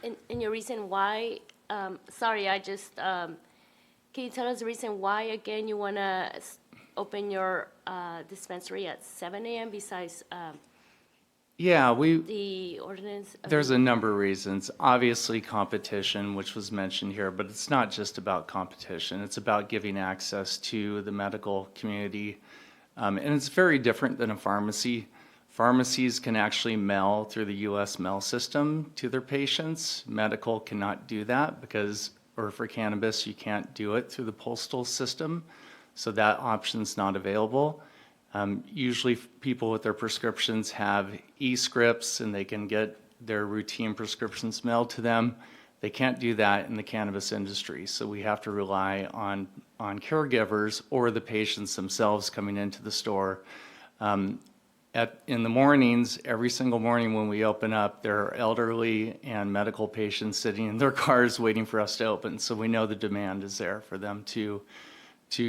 And your reason why, sorry, can you tell us the reason why, again, you want to open your dispensary at 7 a.m. besides Yeah, the ordinance? there's a number of reasons. Obviously, competition, which was mentioned here, but it's not just about competition. It's about giving access to the medical community. And it's very different than a pharmacy. Pharmacies can actually mail through the U.S. mail system to their patients. Medical cannot do that because, or for cannabis, you can't do it through the postal system. So that option's not available. Usually people with their prescriptions have e-scripts and they can get their routine prescriptions mailed to them. They can't do that in the cannabis industry. So we have to rely on caregivers or the patients themselves coming into the store. In the mornings, every single morning when we open up, there are elderly and medical patients sitting in their cars waiting for us to open. So we know the demand is there for them to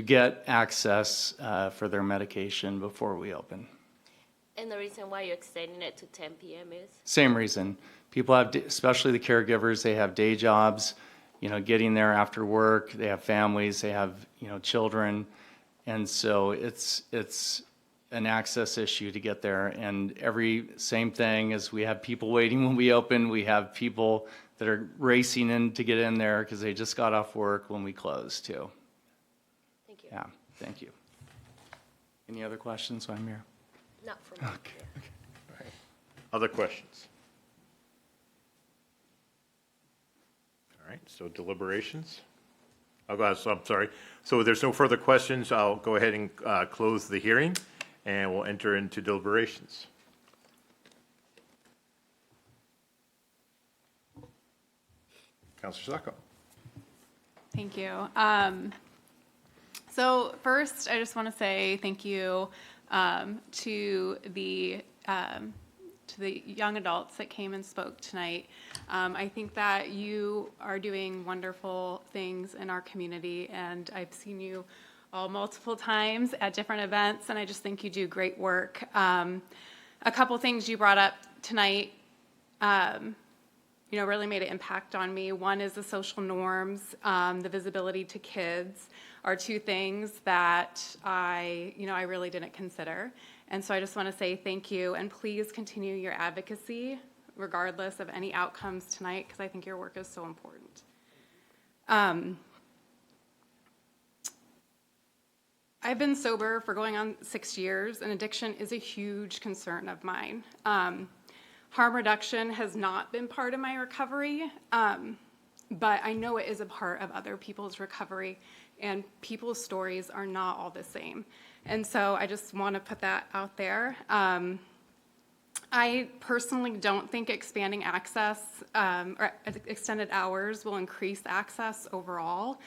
get access for their medication before we open. And the reason why you're extending it to 10 p.m. is? Same reason. People have, especially the caregivers, they have day jobs, getting there after work, they have families, they have, children. And so it's an access issue to get there. And same thing as we have people waiting when we open, we have people that are racing in to get in there because they just got off work when we close too. Thank you. Yeah, thank you. Any other questions while I'm here? Not from me. Okay. Other questions? All right, so deliberations? I'll go ahead, so I'm sorry. So if there's no further questions, I'll go ahead and close the hearing, and we'll enter into deliberations. Councilor Sacco. Thank you. So first, I just want to say thank you to the young adults that came and spoke tonight. I think that you are doing wonderful things in our community, and I've seen you all multiple times at different events, and I just think you do great work. A couple things you brought up tonight really made an impact on me. One is the social norms, the visibility to kids are two things that I really didn't consider. And so I just want to say thank you, and please continue your advocacy regardless of any outcomes tonight, because I think your work is so important. I've been sober for going on 6 years, and addiction is a huge concern of mine. Harm reduction has not been part of my recovery, but I know it is a part of other people's recovery, and people's stories are not all the same. And so I just want to put that out there. I personally don't think expanding access or extended hours will increase access overall.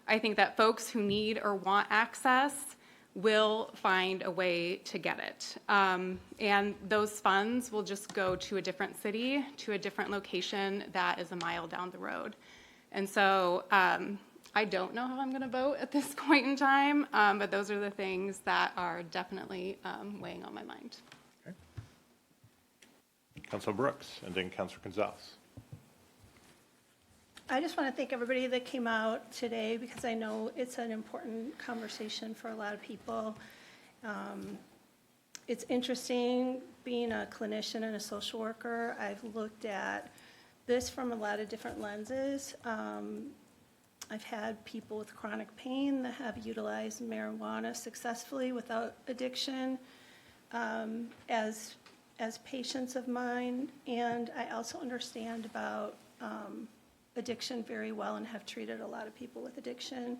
I think that folks who need or want access will find a way to get it. And those funds will just go to a different city, to a different location that is a mile down the road. And so I don't know how I'm going to vote at this point in time, but those are the things that are definitely weighing on my mind. Okay. Councilor Brooks, and then Councilor Gonzalez. I just want to thank everybody that came out today, because I know it's an important conversation for a lot of people. It's interesting being a clinician and a social worker. I've looked at this from a lot of different lenses. I've had people with chronic pain that have utilized marijuana successfully without addiction as patients of mine, and I also understand about addiction very well and have treated a lot of people with addiction.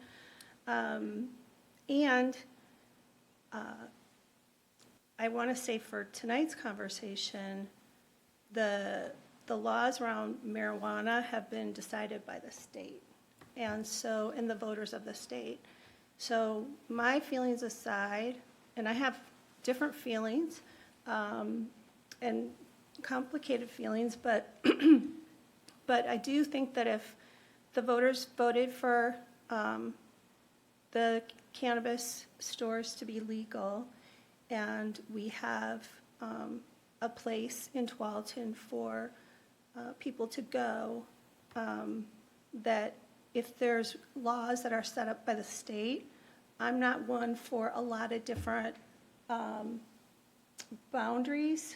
I want to say for tonight's conversation, the laws around marijuana have been decided by the state, and the voters of the state. So my feelings aside, and I have different feelings and complicated feelings, but but I do think that if the voters voted for the cannabis stores to be legal, and we have a place in Tualatin for people to go, that if there's laws that are set up by the state I'm not one for a lot of different boundaries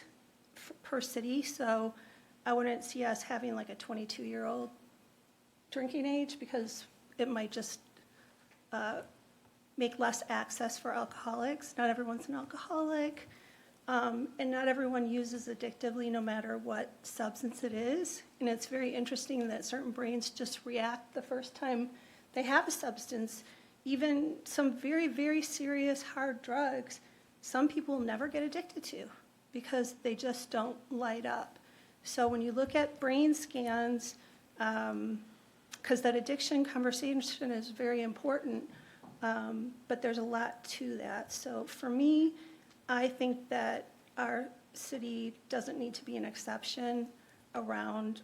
per city, so I wouldn't see us having like a 22-year-old drinking age, because it might just make less access for alcoholics. Not everyone's an alcoholic, and not everyone uses addictively no matter what substance it is. And it's very interesting that certain brains just react the first time they have a substance. Even some very, very serious hard drugs, some people never get addicted to because they just don't light up. So when you look at brain scans, because that addiction conversation is very important, but there's a lot to that. So for me, I think that our city doesn't need to be an exception around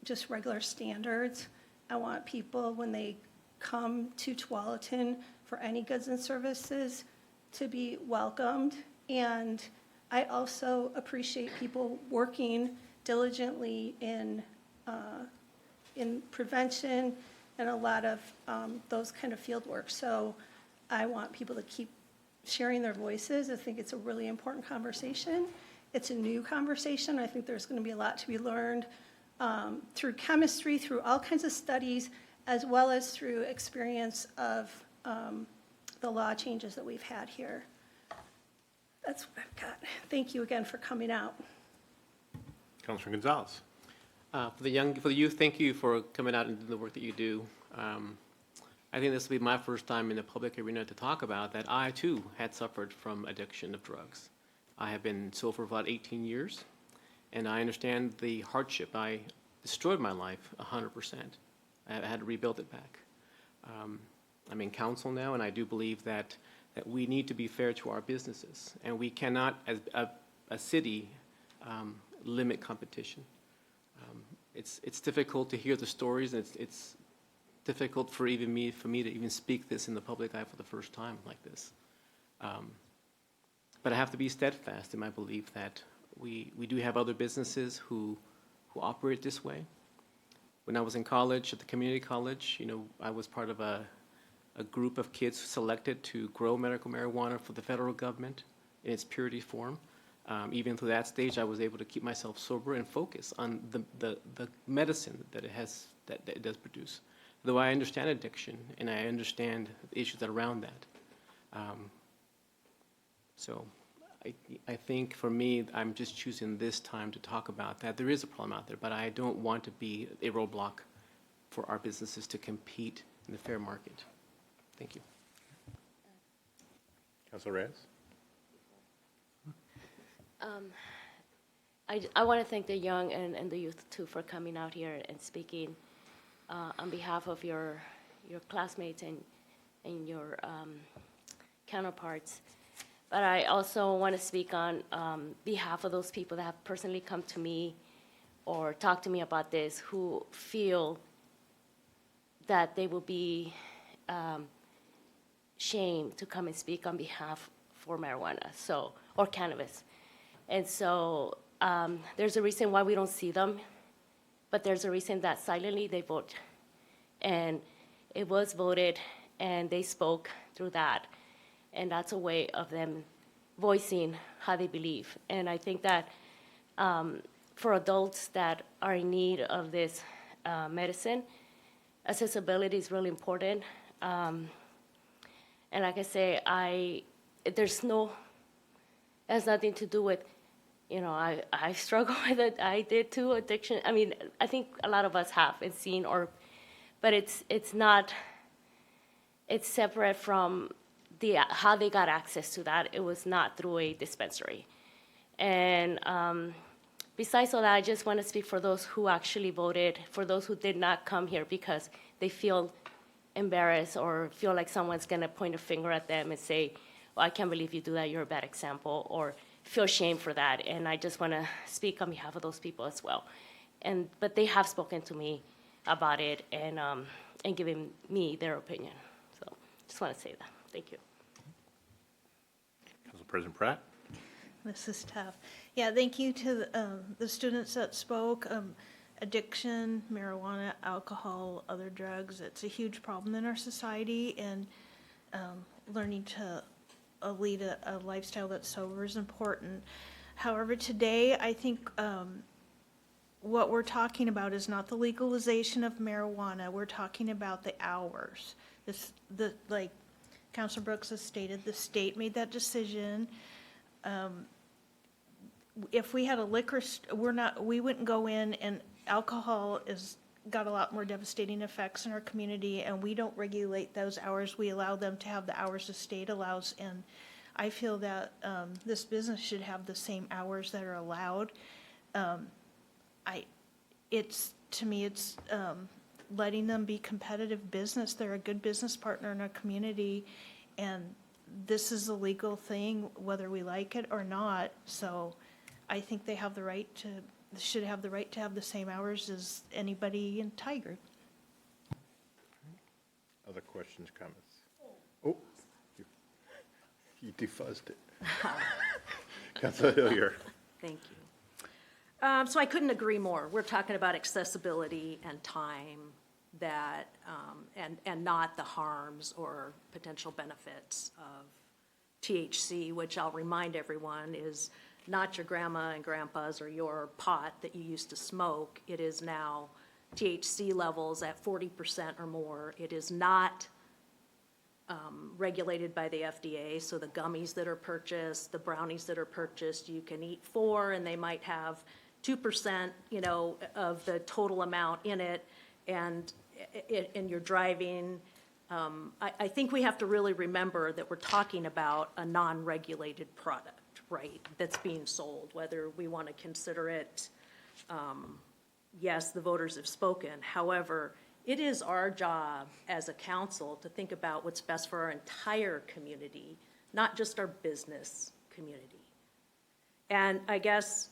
just regular standards. I want people, when they come to Tualatin for any goods and services, to be welcomed. And I also appreciate people working diligently in prevention and a lot of those kind of field work. So I want people to keep sharing their voices. I think it's a really important conversation. It's a new conversation. I think there's going to be a lot to be learned through chemistry, through all kinds of studies, as well as through experience of the law changes that we've had here. That's what I've got. Thank you again for coming out. Councilor Gonzalez. For the youth, thank you for coming out and doing the work that you do. I think this will be my first time in the public arena to talk about that. I too had suffered from addiction of drugs. I have been sober for about 18 years, and I understand the hardship. I destroyed my life 100%. I had to rebuild it back. I'm in council now, and I do believe that we need to be fair to our businesses, and we cannot, as a city, limit competition. It's difficult to hear the stories, and it's difficult for me to even speak this in the public eye for the first time like this. But I have to be steadfast in my belief that we do have other businesses who operate this way. When I was in college, at the community college, I was part of a group of kids selected to grow medical marijuana for the federal government in its purity form. Even through that stage, I was able to keep myself sober and focus on the medicine that it does produce. Though I understand addiction and I understand the issues that are around that. So I think for me, I'm just choosing this time to talk about that. There is a problem out there, but I don't want to be a roadblock for our businesses to compete in the fair market. Thank you. Councilor Reyes. I want to thank the young and the youth too for coming out here and speaking on behalf of your classmates and your counterparts. But I also want to speak on behalf of those people that have personally come to me or talked to me about this, who feel that they will be shamed to come and speak on behalf for marijuana, or cannabis. And so there's a reason why we don't see them, but there's a reason that silently they vote. And it was voted, and they spoke through that. And that's a way of them voicing how they believe. And I think that for adults that are in need of this medicine, accessibility is really important. And like I say, it has nothing to do with, I struggle with it. I did too, addiction. I mean, I think a lot of us have and seen, but it's separate from how they got access to that. It was not through a dispensary. And besides all that, I just want to speak for those who actually voted, for those who did not come here because they feel embarrassed or feel like someone's going to point a finger at them and say, well, I can't believe you do that, you're a bad example, or feel shame for that. And I just want to speak on behalf of those people as well. But they have spoken to me about it and giving me their opinion. So just want to say that. Thank you. Council President Pratt. This is tough. Yeah, thank you to the students that spoke. Addiction, marijuana, alcohol, other drugs, it's a huge problem in our society, and learning to lead a lifestyle that's sober is important. However, today, I think what we're talking about is not the legalization of marijuana. We're talking about the hours. Like Councilor Brooks has stated, the state made that decision. If we had a liquor, we wouldn't go in, and alcohol got a lot more devastating effects in our community, and we don't regulate those hours. We allow them to have the hours the state allows, and I feel that this business should have the same hours that are allowed. To me, it's letting them be competitive business. They're a good business partner in our community, and this is a legal thing, whether we like it or not. So I think they have the right to, should have the right to have the same hours as anybody in Tigard. Other questions, comments? Oh, you defuzzed it. Councilor Hillier. Thank you. So I couldn't agree more. We're talking about accessibility and time that, and not the harms or potential benefits of THC, which I'll remind everyone is not your grandma and grandpa's or your pot that you used to smoke. It is now THC levels at 40% or more. It is not regulated by the FDA, so the gummies that are purchased, the brownies that are purchased, you can eat 4 and they might have 2%, of the total amount in it, and you're driving. I think we have to really remember that we're talking about a non-regulated product, right, that's being sold, whether we want to consider it, yes, the voters have spoken. However, it is our job as a council to think about what's best for our entire community, not just our business community. And I guess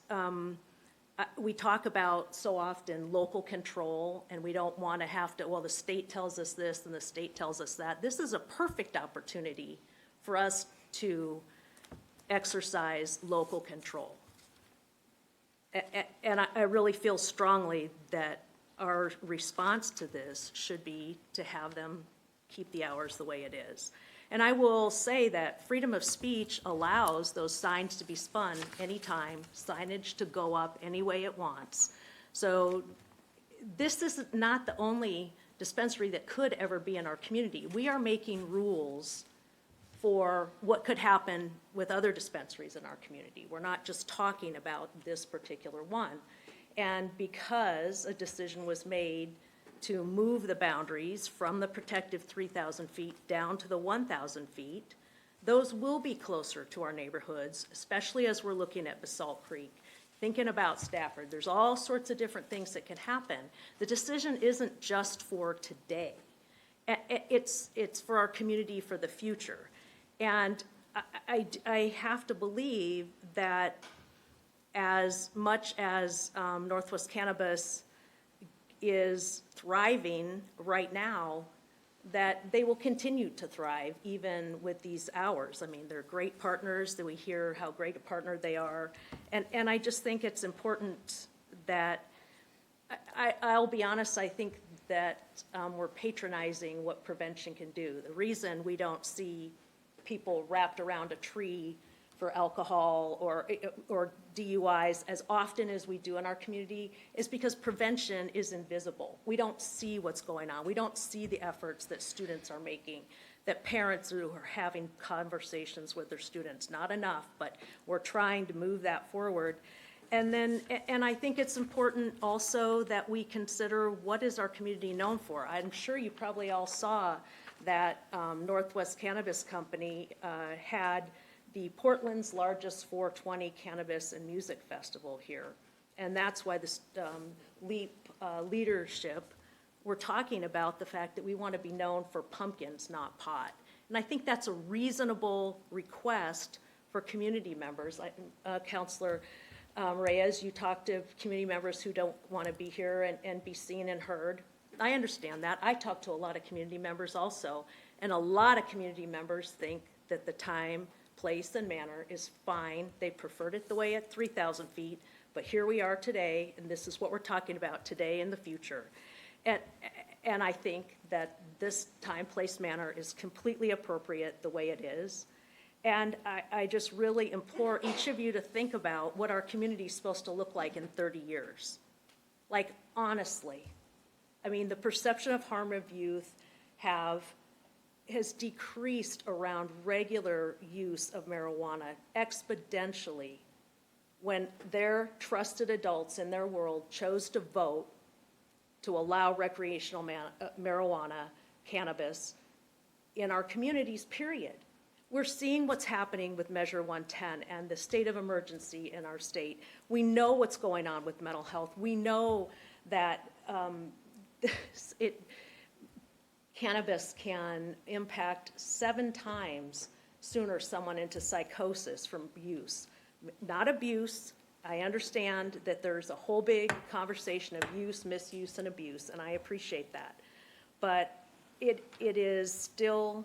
we talk about so often local control, and we don't want to have to, well, the state tells us this and the state tells us that. This is a perfect opportunity for us to exercise local control. And I really feel strongly that our response to this should be to have them keep the hours the way it is. And I will say that freedom of speech allows those signs to be spun anytime, signage to go up any way it wants. So this is not the only dispensary that could ever be in our community. We are making rules for what could happen with other dispensaries in our community. We're not just talking about this particular one. And because a decision was made to move the boundaries from the protective 3,000 feet down to the 1,000 feet, those will be closer to our neighborhoods, especially as we're looking at Basalt Creek, thinking about Stafford. There's all sorts of different things that can happen. The decision isn't just for today. It's for our community for the future. And I have to believe that as much as Northwest Cannabis is thriving right now, that they will continue to thrive even with these hours. I mean, they're great partners, that we hear how great a partner they are. And I just think it's important that, I'll be honest, I think that we're patronizing what prevention can do. The reason we don't see people wrapped around a tree for alcohol or DUIs as often as we do in our community is because prevention is invisible. We don't see what's going on. We don't see the efforts that students are making, that parents who are having conversations with their students. Not enough, but we're trying to move that forward. And I think it's important also that we consider what is our community known for. I'm sure you probably all saw that Northwest Cannabis Company had the Portland's largest 420 cannabis and music festival here. And that's why this LEAP leadership, we're talking about the fact that we want to be known for pumpkins, not pot. And I think that's a reasonable request for community members. Councilor Reyes, you talk to community members who don't want to be here and be seen and heard. I understand that. I talk to a lot of community members also, and a lot of community members think that the time, place, and manner is fine. They preferred it the way at 3,000 feet, but here we are today, and this is what we're talking about today and the future. And I think that this time, place, manner is completely appropriate the way it is. And I just really implore each of you to think about what our community is supposed to look like in 30 years. Like, honestly. I mean, the perception of harm of youth has decreased around regular use of marijuana exponentially when their trusted adults in their world chose to vote to allow recreational marijuana, cannabis, in our communities, period. We're seeing what's happening with Measure 110 and the state of emergency in our state. We know what's going on with mental health. We know that cannabis can impact 7 times sooner someone into psychosis from use. Not abuse. I understand that there's a whole big conversation of use, misuse, and abuse, and I appreciate that. But it is still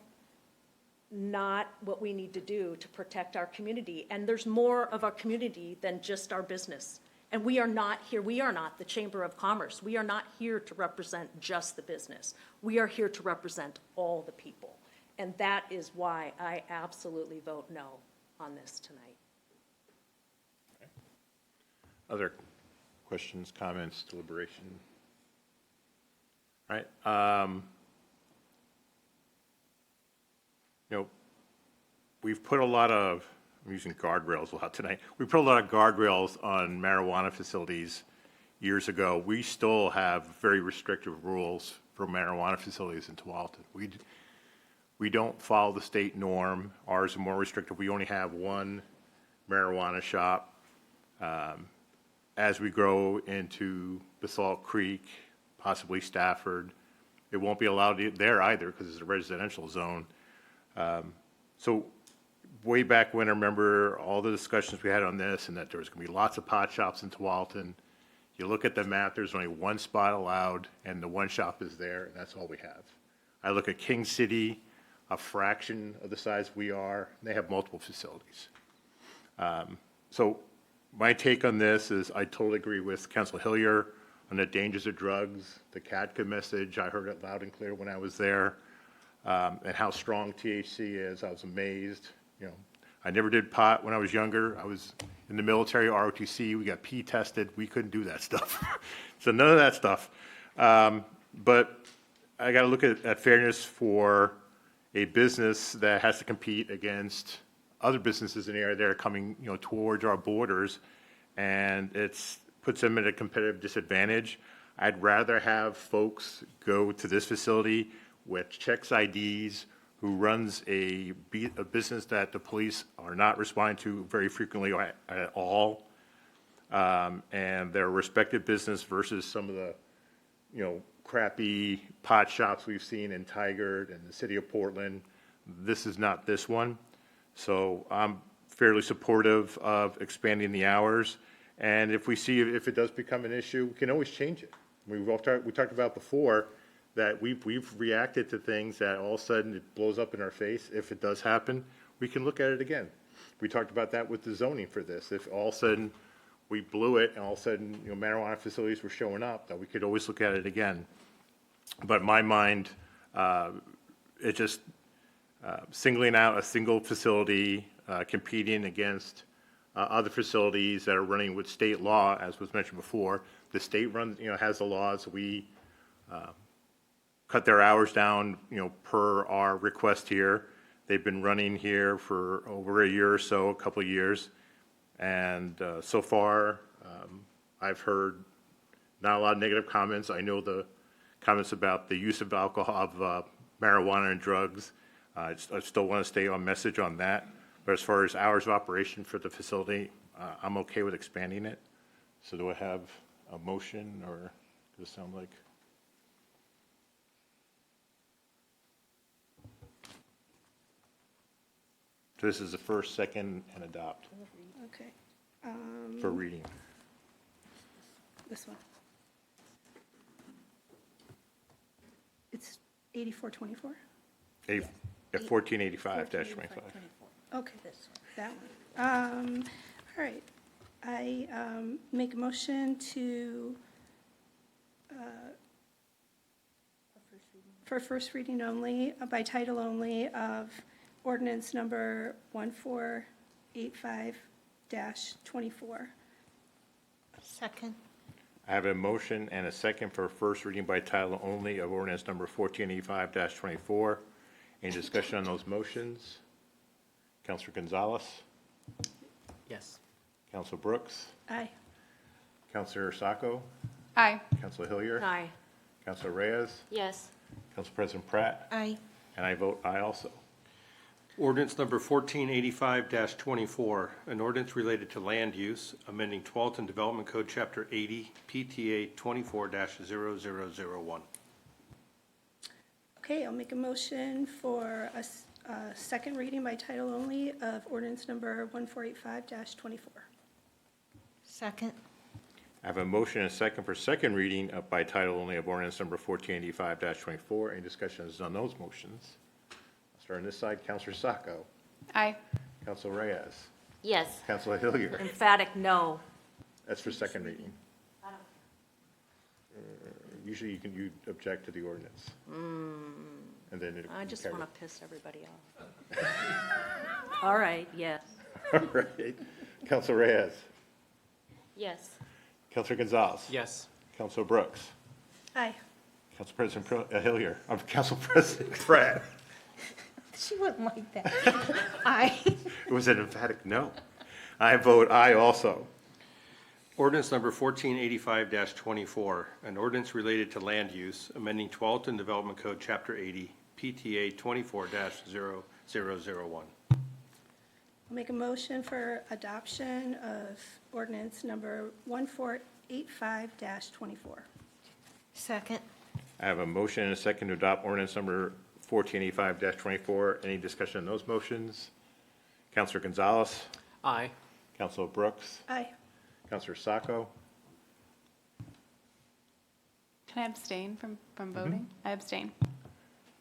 not what we need to do to protect our community. And there's more of our community than just our business. And we are not here, we are not the Chamber of Commerce. We are not here to represent just the business. We are here to represent all the people. And that is why I absolutely vote no on this tonight. Other questions, comments, deliberation? All right. We've put a lot of, I'm using guardrails a lot tonight. We put a lot of guardrails on marijuana facilities years ago. We still have very restrictive rules for marijuana facilities in Tualatin. We don't follow the state norm. Ours are more restrictive. We only have 1 marijuana shop. As we grow into Basalt Creek, possibly Stafford, it won't be allowed there either because it's a residential zone. So way back when, I remember all the discussions we had on this and that there was going to be lots of pot shops in Tualatin. You look at the map, there's only 1 spot allowed and the 1 shop is there and that's all we have. I look at King City, a fraction of the size we are, they have multiple facilities. So my take on this is I totally agree with Councilor Hillier on the dangers of drugs, the CADCA message, I heard it loud and clear when I was there, and how strong THC is. I was amazed. I never did pot when I was younger. I was in the military, ROTC, we got P tested, we couldn't do that stuff. So none of that stuff. But I gotta look at fairness for a business that has to compete against other businesses in the area that are coming, towards our borders, and it puts them at a competitive disadvantage. I'd rather have folks go to this facility with checks IDs, who runs a business that the police are not responding to very frequently at all, and their respective business versus some of the, crappy pot shops we've seen in Tigard and the city of Portland. This is not this one. So I'm fairly supportive of expanding the hours. And if we see if it does become an issue, we can always change it. We talked about before that we've reacted to things that all of a sudden it blows up in our face. If it does happen, we can look at it again. We talked about that with the zoning for this. If all of a sudden we blew it and all of a sudden marijuana facilities were showing up, that we could always look at it again. But in my mind, it just singling out a single facility, competing against other facilities that are running with state law, as was mentioned before. The state runs, has the laws. We cut their hours down, per our request here. They've been running here for over a year or so, a couple of years. And so far, I've heard not a lot of negative comments. I know the comments about the use of alcohol, of marijuana and drugs. I still want to stay on message on that. But as far as hours of operation for the facility, I'm okay with expanding it. So do I have a motion, or does it sound like? So this is the first, second, and adopt Okay. for reading. This one. It's 8424? At 1485-25. Okay, that one. All right. I make a motion to for first reading only, by title only, of ordinance number 1485-24. Second. I have a motion and a second for first reading by title only of ordinance number 1485-24. Any discussion on those motions? Counselor Gonzalez? Yes. Counselor Brooks? Aye. Counselor Sacco? Aye. Counselor Hillier? Aye. Counselor Reyes? Yes. Council President Pratt? Aye. And I vote aye also. Ordinance number 1485-24, an ordinance related to land use, amending Tualatin Development Code, Chapter 80, PTA 24-0001. Okay, I'll make a motion for a second reading by title only of ordinance number 1485-24. Second. I have a motion and a second for second reading by title only of ordinance number 1485-24. Any discussions on those motions? I'll start on this side. Counselor Sacco? Aye. Counselor Reyes? Yes. Counselor Hillier? Emphatic no. That's for second reading. Usually you object to the ordinance. And then it. I just carries. want to piss everybody off. All right, yes. All right. Counselor Reyes? Yes. Counselor Gonzalez? Yes. Counselor Brooks? Aye. Council President Hillier? Council President Pratt? She wouldn't like that. Aye. It was an emphatic no. I vote aye also. Ordinance number 1485-24, an ordinance related to land use, amending Tualatin Development Code, Chapter 80, PTA 24-0001. I'll make a motion for adoption of ordinance number 1485-24. Second. I have a motion and a second to adopt ordinance number 1485-24. Any discussion on those motions? Counselor Gonzalez? Aye. Counselor Brooks? Aye. Counselor Sacco? Can I abstain from voting? I abstain.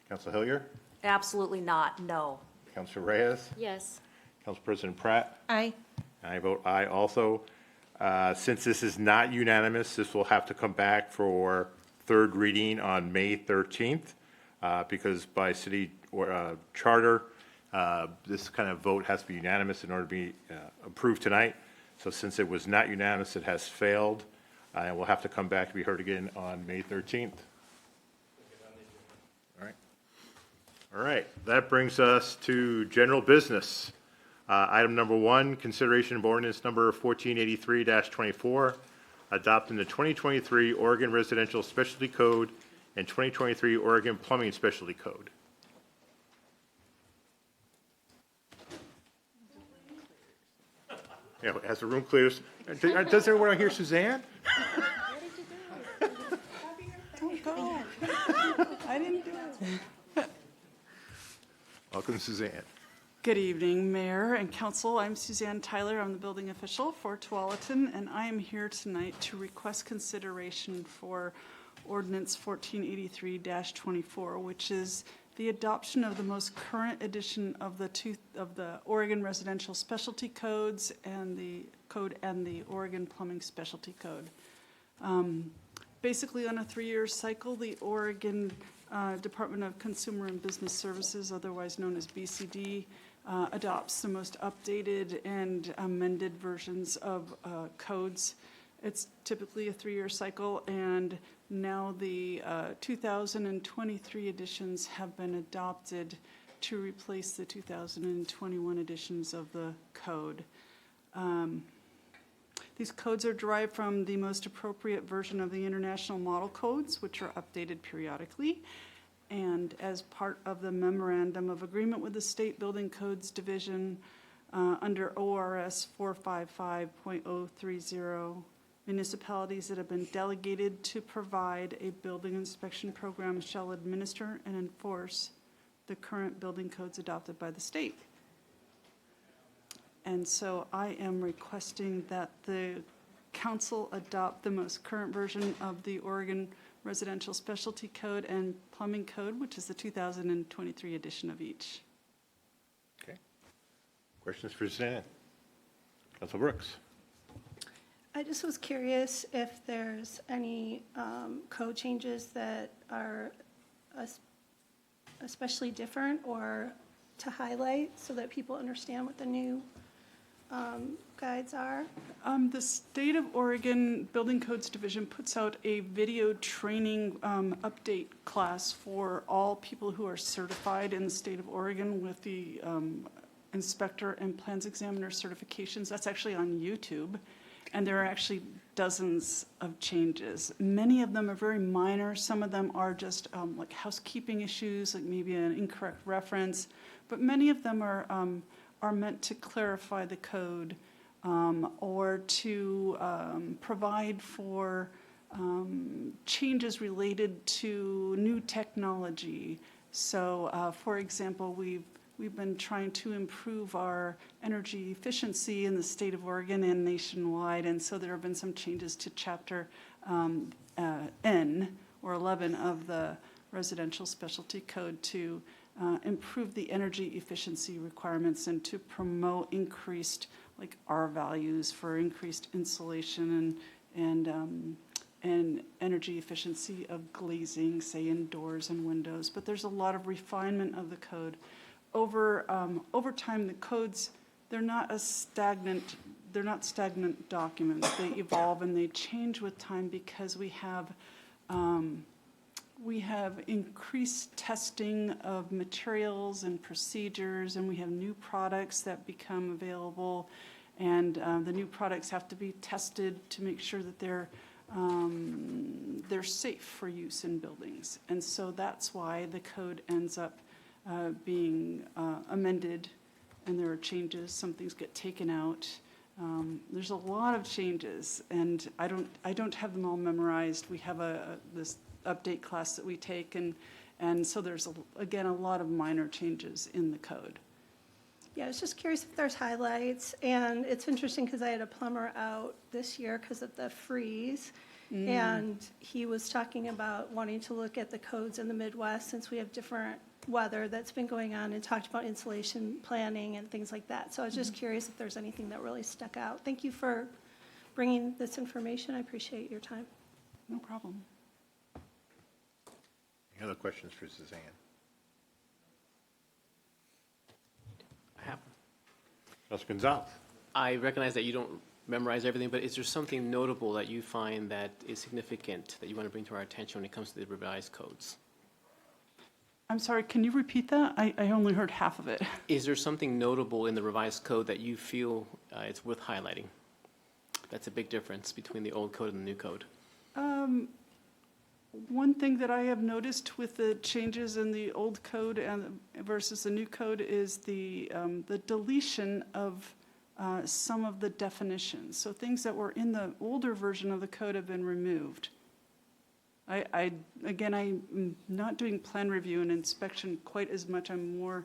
Counselor Hillier? Absolutely not, no. Counselor Reyes? Yes. Council President Pratt? Aye. I vote aye also. Since this is not unanimous, this will have to come back for third reading on May 13th, because by city charter, this kind of vote has to be unanimous in order to be approved tonight. So since it was not unanimous, it has failed, and will have to come back to be heard again on May 13th. All right. All right, that brings us to general business. Item number 1, consideration of ordinance number 1483-24, adopting the 2023 Oregon Residential Specialty Code and 2023 Oregon Plumbing Specialty Code. Yeah, as the room clears, does everyone want to hear Suzanne? Don't go. I didn't do it. Welcome, Suzanne. Good evening, Mayor and Council. I'm Suzanne Tyler. I'm the building official for Tualatin, and I am here tonight to request consideration for Ordinance 1483-24, which is the adoption of the most current edition of the Oregon Residential Specialty Codes and the Oregon Plumbing Specialty Code. Basically, on a 3-year cycle, the Oregon Department of Consumer and Business Services, otherwise known as BCD, adopts the most updated and amended versions of codes. It's typically a 3-year cycle, and now the 2023 editions have been adopted to replace the 2021 editions of the code. These codes are derived from the most appropriate version of the International Model Codes, which are updated periodically. And as part of the Memorandum of Agreement with the State Building Codes Division, under ORS 455.030, municipalities that have been delegated to provide a building inspection program shall administer and enforce the current building codes adopted by the state. And so I am requesting that the council adopt the most current version of the Oregon Residential Specialty Code and Plumbing Code, which is the 2023 edition of each. Okay. Questions for Suzanne? Council Brooks? I just was curious if there's any code changes that are especially different or to highlight so that people understand what the new guides are? The State of Oregon Building Codes Division puts out a video training update class for all people who are certified in the state of Oregon with the inspector and plans examiner certifications. That's actually on YouTube, and there are actually dozens of changes. Many of them are very minor. Some of them are just like housekeeping issues, like maybe an incorrect reference, but many of them are meant to clarify the code or to provide for changes related to new technology. So, for example, we've been trying to improve our energy efficiency in the state of Oregon and nationwide, and so there have been some changes to Chapter N, or 11, of the Residential Specialty Code to improve the energy efficiency requirements and to promote increased, like, R values for increased insulation and energy efficiency of glazing, say, in doors and windows. But there's a lot of refinement of the code. Over time, the codes, they're not stagnant documents. They evolve and they change with time because we have increased testing of materials and procedures, and we have new products that become available, and the new products have to be tested to make sure that they're safe for use in buildings. And so that's why the code ends up being amended, and there are changes. Some things get taken out. There's a lot of changes, and I don't have them all memorized. We have this update class that we take, and so there's again a lot of minor changes in the code. Yeah, I was just curious if there's highlights, and it's interesting because I had a plumber out this year because of the freeze, and he was talking about wanting to look at the codes in the Midwest since we have different weather that's been going on, and talked about insulation planning and things like that. So I was just curious if there's anything that really stuck out. Thank you for bringing this information. I appreciate your time. No problem. Any other questions for Suzanne? I have. Councilor Gonzalez. I recognize that you don't memorize everything, but is there something notable that you find that is significant that you want to bring to our attention when it comes to the revised codes? I'm sorry, can you repeat that? I only heard half of it. Is there something notable in the revised code that you feel it's worth highlighting? That's a big difference between the old code and the new code. One thing that I have noticed with the changes in the old code and versus the new code is the deletion of some of the definitions. So things that were in the older version of the code have been removed. I'm not doing plan review and inspection quite as much. I'm more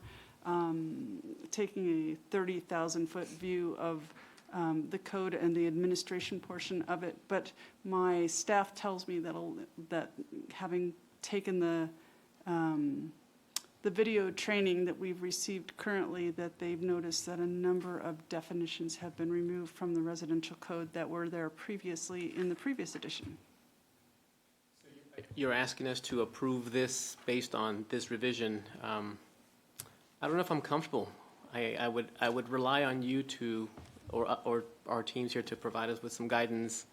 taking a 30,000-foot view of the code and the administration portion of it. But my staff tells me that having taken the video training that we've received currently, that they've noticed that a number of definitions have been removed from the residential code that were there previously in the previous edition. You're asking us to approve this based on this revision. I don't know if I'm comfortable. I would rely on you to, or our teams here, to provide us with some guidance,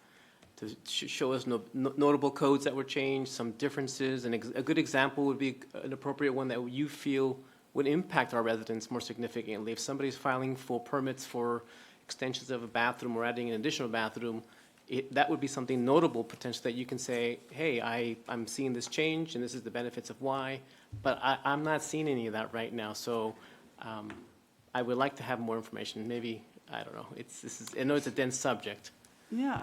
to show us notable codes that were changed, some differences, and a good example would be an appropriate one that you feel would impact our residents more significantly. If somebody's filing for permits for extensions of a bathroom or adding an additional bathroom, that would be something notable potentially that you can say, hey, I'm seeing this change and this is the benefits of why, but I'm not seeing any of that right now. So I would like to have more information. Maybe, I don't know, I know it's a dense subject. Yeah,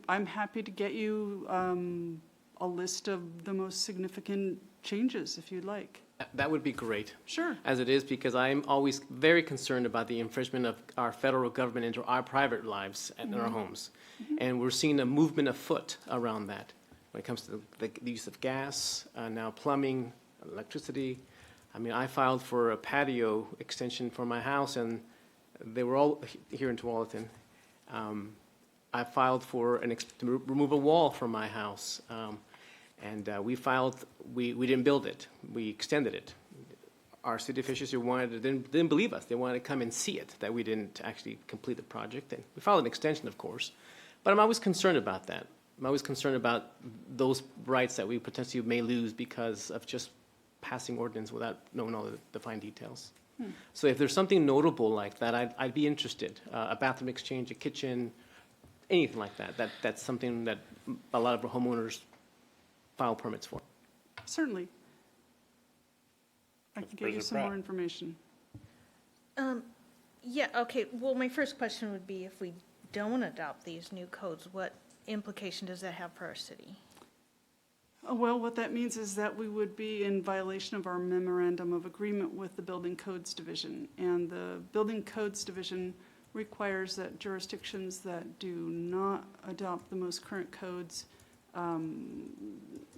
I'm happy to get you a list of the most significant changes if you'd like. That would be great. Sure. As it is, because I'm always very concerned about the infringement of our federal government into our private lives and our homes. And we're seeing a movement afoot around that when it comes to the use of gas, now plumbing, electricity. I mean, I filed for a patio extension for my house, and they were all here in Tualatin. I filed for to remove a wall from my house. And we didn't build it. We extended it. our city officials who didn't believe us. They wanted to come and see it, that we didn't actually complete the project. And we filed an extension, of course. But I'm always concerned about that. I'm always concerned about those rights that we potentially may lose because of just passing ordinance without knowing all the fine details. So if there's something notable like that, I'd be interested. A bathroom exchange, a kitchen, anything like that. That's something that a lot of homeowners file permits for. Certainly. I can get you some more information. Yeah, okay, well, my first question would be, if we don't adopt these new codes, what implication does that have for our city? Well, what that means is that we would be in violation of our memorandum of agreement with the Building Codes Division. And the Building Codes Division requires that jurisdictions that do not adopt the most current codes,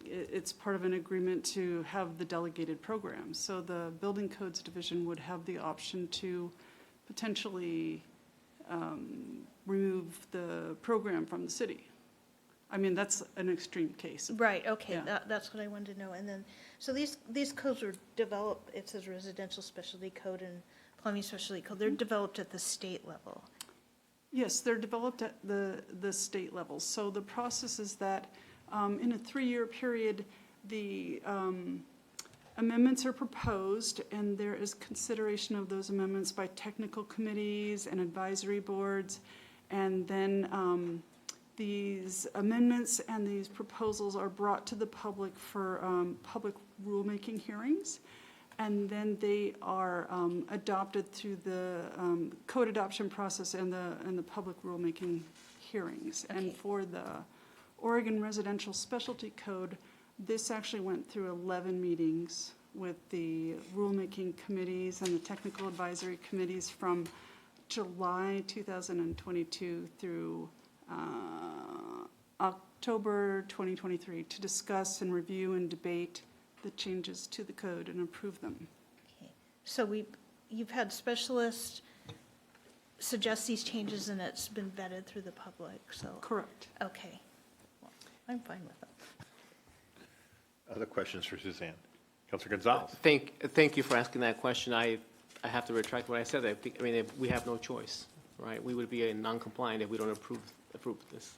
it's part of an agreement to have the delegated program. So the Building Codes Division would have the option to potentially remove the program from the city. I mean, that's an extreme case. Right, okay, Yeah. that's what I wanted to know. And then, so these codes were developed, it says residential specialty code and plumbing specialty code, they're developed at the state level. Yes, they're developed at the state level. So the process is that in a 3-year period, the amendments are proposed, and there is consideration of those amendments by technical committees and advisory boards. And then these amendments and these proposals are brought to the public for public rulemaking hearings. And then they are adopted through the code adoption process and the public rulemaking hearings. Okay. And for the Oregon Residential Specialty Code, this actually went through 11 meetings with the rulemaking committees and the technical advisory committees from July 2022 through October 2023 to discuss and review and debate the changes to the code and approve them. Okay. So you've had specialists suggest these changes, and it's been vetted through the public, so. Correct. Okay. Well, I'm fine with it. Other questions for Suzanne? Councilor Gonzalez? Thank you for asking that question. I have to retract what I said. I mean, we have no choice, right? We would be non-compliant if we don't approve this.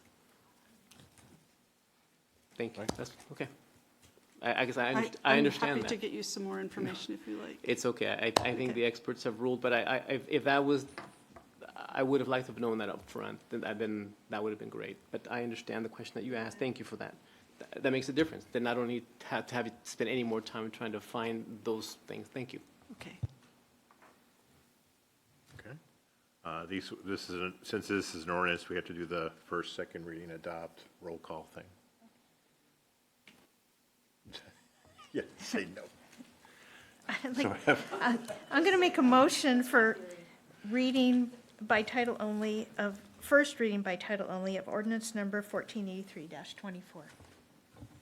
Thank you. That's okay. I guess I understand I'm that. happy to get you some more information if you like. It's okay. I think the experts have ruled, but if that was, I would have liked to have known that up front. That would have been great. But I understand the question that you asked. Thank you for that. That makes a difference. Then I don't need to have you spend any more time trying to find those things. Thank you. Okay. Okay. Since this is an ordinance, we have to do the first, second reading, adopt, roll call thing. Yeah, say no. I'm going to make a motion for reading by title only of, first reading by title only of ordinance number 1483-24.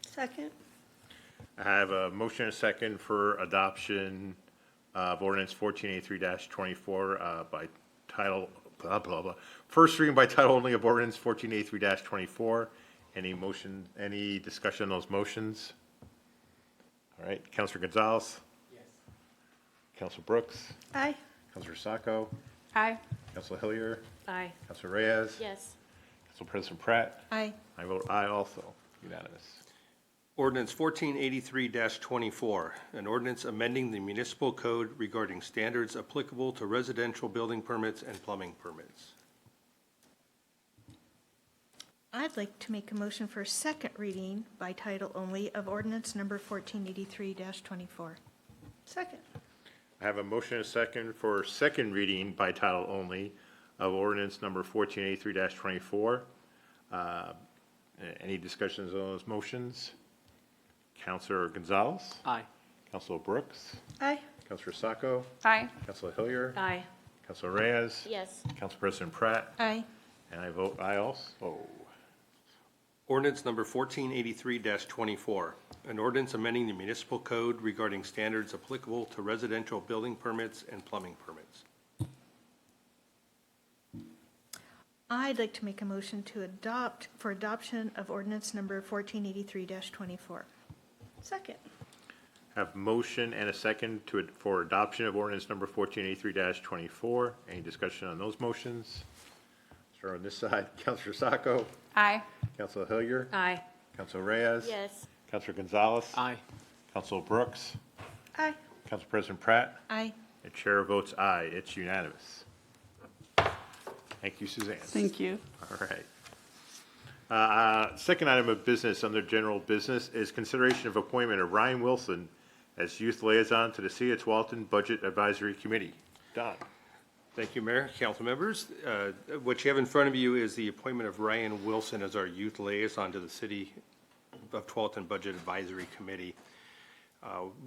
Second. I have a motion and a second for adoption of ordinance 1483-24 by title, blah, blah, blah. First reading by title only of ordinance 1483-24. Any discussion on those motions? All right, Councilor Gonzalez? Yes. Councilor Brooks? Aye. Councilor Sacco? Aye. Councilor Hillier? Aye. Councilor Reyes? Yes. Council President Pratt? Aye. I vote aye also, unanimous. Ordinance 1483-24, an ordinance amending the municipal code regarding standards applicable to residential building permits and plumbing permits. I'd like to make a motion for second reading by title only of ordinance number 1483-24. Second. I have a motion and a second for second reading by title only of ordinance number 1483-24. Any discussions on those motions? Councilor Gonzalez? Aye. Councilor Brooks? Aye. Councilor Sacco? Aye. Councilor Hillier? Aye. Councilor Reyes? Yes. Council President Pratt? Aye. And I vote aye also. Ordinance number 1483-24, an ordinance amending the municipal code regarding standards applicable to residential building permits and plumbing permits. I'd like to make a motion to adopt, for adoption of ordinance number 1483-24. Second. Have motion and a second for adoption of ordinance number 1483-24. Any discussion on those motions? Start on this side. Counselor Sacco? Aye. Counselor Hillier? Aye. Counselor Reyes? Yes. Counselor Gonzalez? Aye. Counselor Brooks? Aye. Council President Pratt? Aye. The chair votes aye. It's unanimous. Thank you, Suzanne. Thank you. All right. Second item of business under general business is consideration of appointment of Ryan Wilson as youth liaison to the City of Tualatin Budget Advisory Committee. Don. Thank you, Mayor, council members. What you have in front of you is the appointment of Ryan Wilson as our youth liaison to the City of Tualatin Budget Advisory Committee.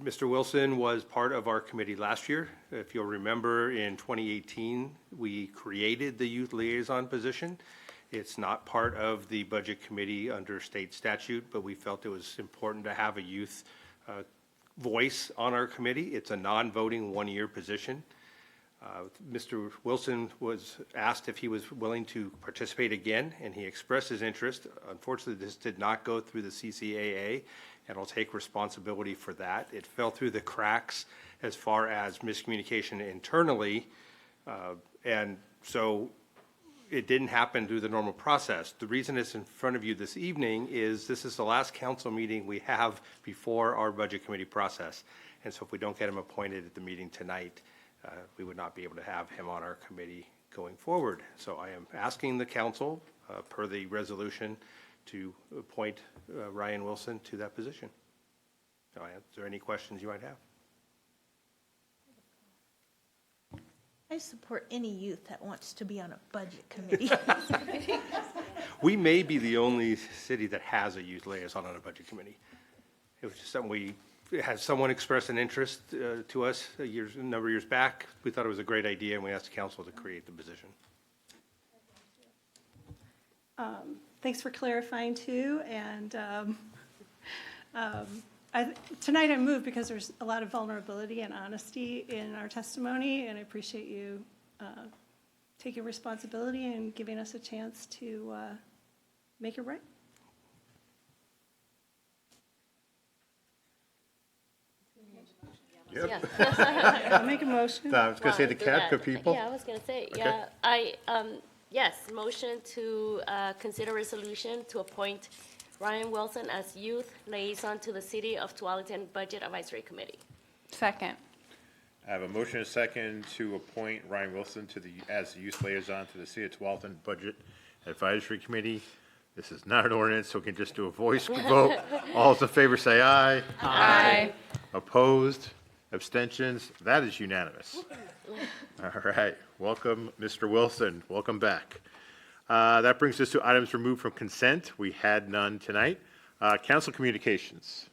Mr. Wilson was part of our committee last year. If you'll remember, in 2018, we created the youth liaison position. It's not part of the budget committee under state statute, but we felt it was important to have a youth voice on our committee. It's a non-voting one-year position. Mr. Wilson was asked if he was willing to participate again, and he expressed his interest. Unfortunately, this did not go through the CCAA, and I'll take responsibility for that. It fell through the cracks as far as miscommunication internally, and so it didn't happen through the normal process. The reason it's in front of you this evening is this is the last council meeting we have before our budget committee process, and so if we don't get him appointed at the meeting tonight, we would not be able to have him on our committee going forward. So I am asking the council, per the resolution, to appoint Ryan Wilson to that position. So is there any questions you might have? I support any youth that wants to be on a budget committee. We may be the only city that has a youth liaison on a budget committee. It was just something we had someone express an interest to us a number of years back. We thought it was a great idea, and we asked the council to create the position. Thanks for clarifying too, and tonight I moved because there's a lot of vulnerability and honesty in our testimony, and I appreciate you taking responsibility and giving us a chance to make it right. Yep. I'll make a motion. I was going to say the Do that. CADCA people. Yeah, I was gonna say, Okay. yeah, yes, motion to consider resolution to appoint Ryan Wilson as youth liaison to the City of Tualatin Budget Advisory Committee. Second. I have a motion and a second to appoint Ryan Wilson as the youth liaison to the City of Tualatin Budget Advisory Committee. This is not an ordinance, so we can just do a voice vote. All those in favor say aye. Aye. Opposed? Abstentions? That is unanimous. All right. Welcome, Mr. Wilson. Welcome back. That brings us to items removed from consent. We had none tonight. Council communications.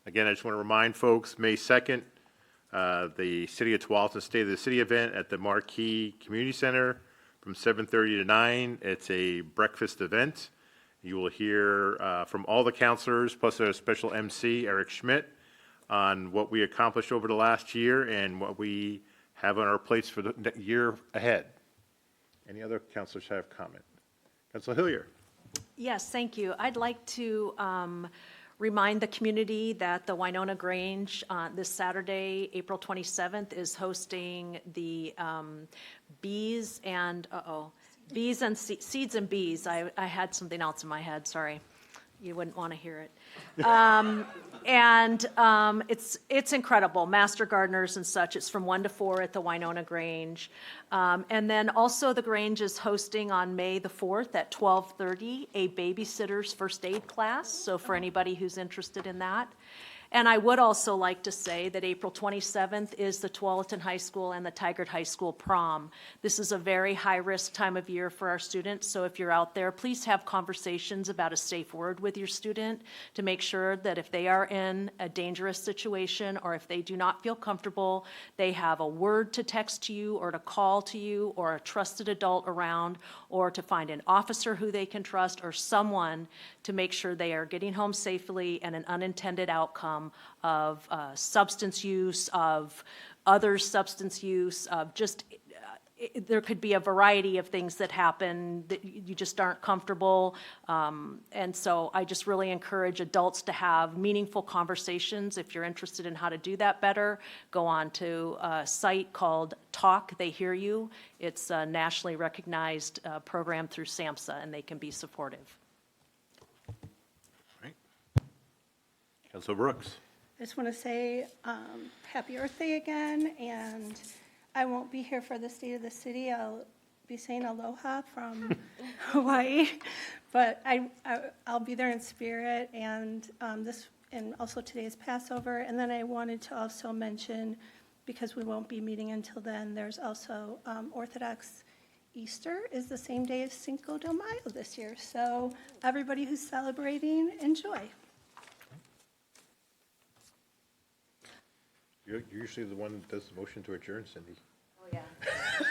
Again, I just want to remind folks, May 2nd, the City of Tualatin State of the City event at the Marquee Community Center from 7:30 to 9. It's a breakfast event. You will hear from all the counselors, plus a special MC, Eric Schmidt, on what we accomplished over the last year and what we have on our plates for the year ahead. Any other counselors have comment? Councilor Hillier. Yes, thank you. I'd like to remind the community that the Winona Grange this Saturday, April 27th, is hosting the Bees and Seeds and Bees. I had something else in my head, sorry. You wouldn't want to hear it. It's incredible, master gardeners and such. It's from 1 to 4 at the Winona Grange. And then also the Grange is hosting on May the 4th at 12:30 a babysitter's first aid class, so for anybody who's interested in that. And I would also like to say that April 27th is the Tualatin High School and the Tigard High School prom. This is a very high-risk time of year for our students, so if you're out there, please have conversations about a safe word with your student to make sure that if they are in a dangerous situation or if they do not feel comfortable, they have a word to text to you or to call to you or a trusted adult around, or to find an officer who they can trust or someone to make sure they are getting home safely and an unintended outcome of substance use, of others' substance use, of just there could be a variety of things that happen that you just aren't comfortable. And so I just really encourage adults to have meaningful conversations. If you're interested in how to do that better, go on to a site called Talk, They Hear You. It's a nationally recognized program through SAMHSA, and they can be supportive. Councilor Brooks. I just want to say happy Earth Day again, and I won't be here for the State of the City. I'll be saying aloha from Hawaii, but I'll be there in spirit, and and also today is Passover. And then I wanted to also mention, because we won't be meeting until then, there's also Orthodox Easter is the same day as Cinco de Mayo this year. So everybody who's celebrating, enjoy. You're usually the one that does the motion to adjourn, Cindy. Oh, yeah.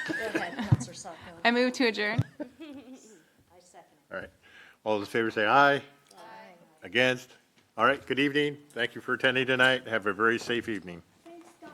Go ahead, Counselor Sacco. I move to adjourn. I second. All right. All those in favor say aye. Aye. Against? All right, good evening. Thank you for attending tonight. Have a very safe evening. Thanks, Don.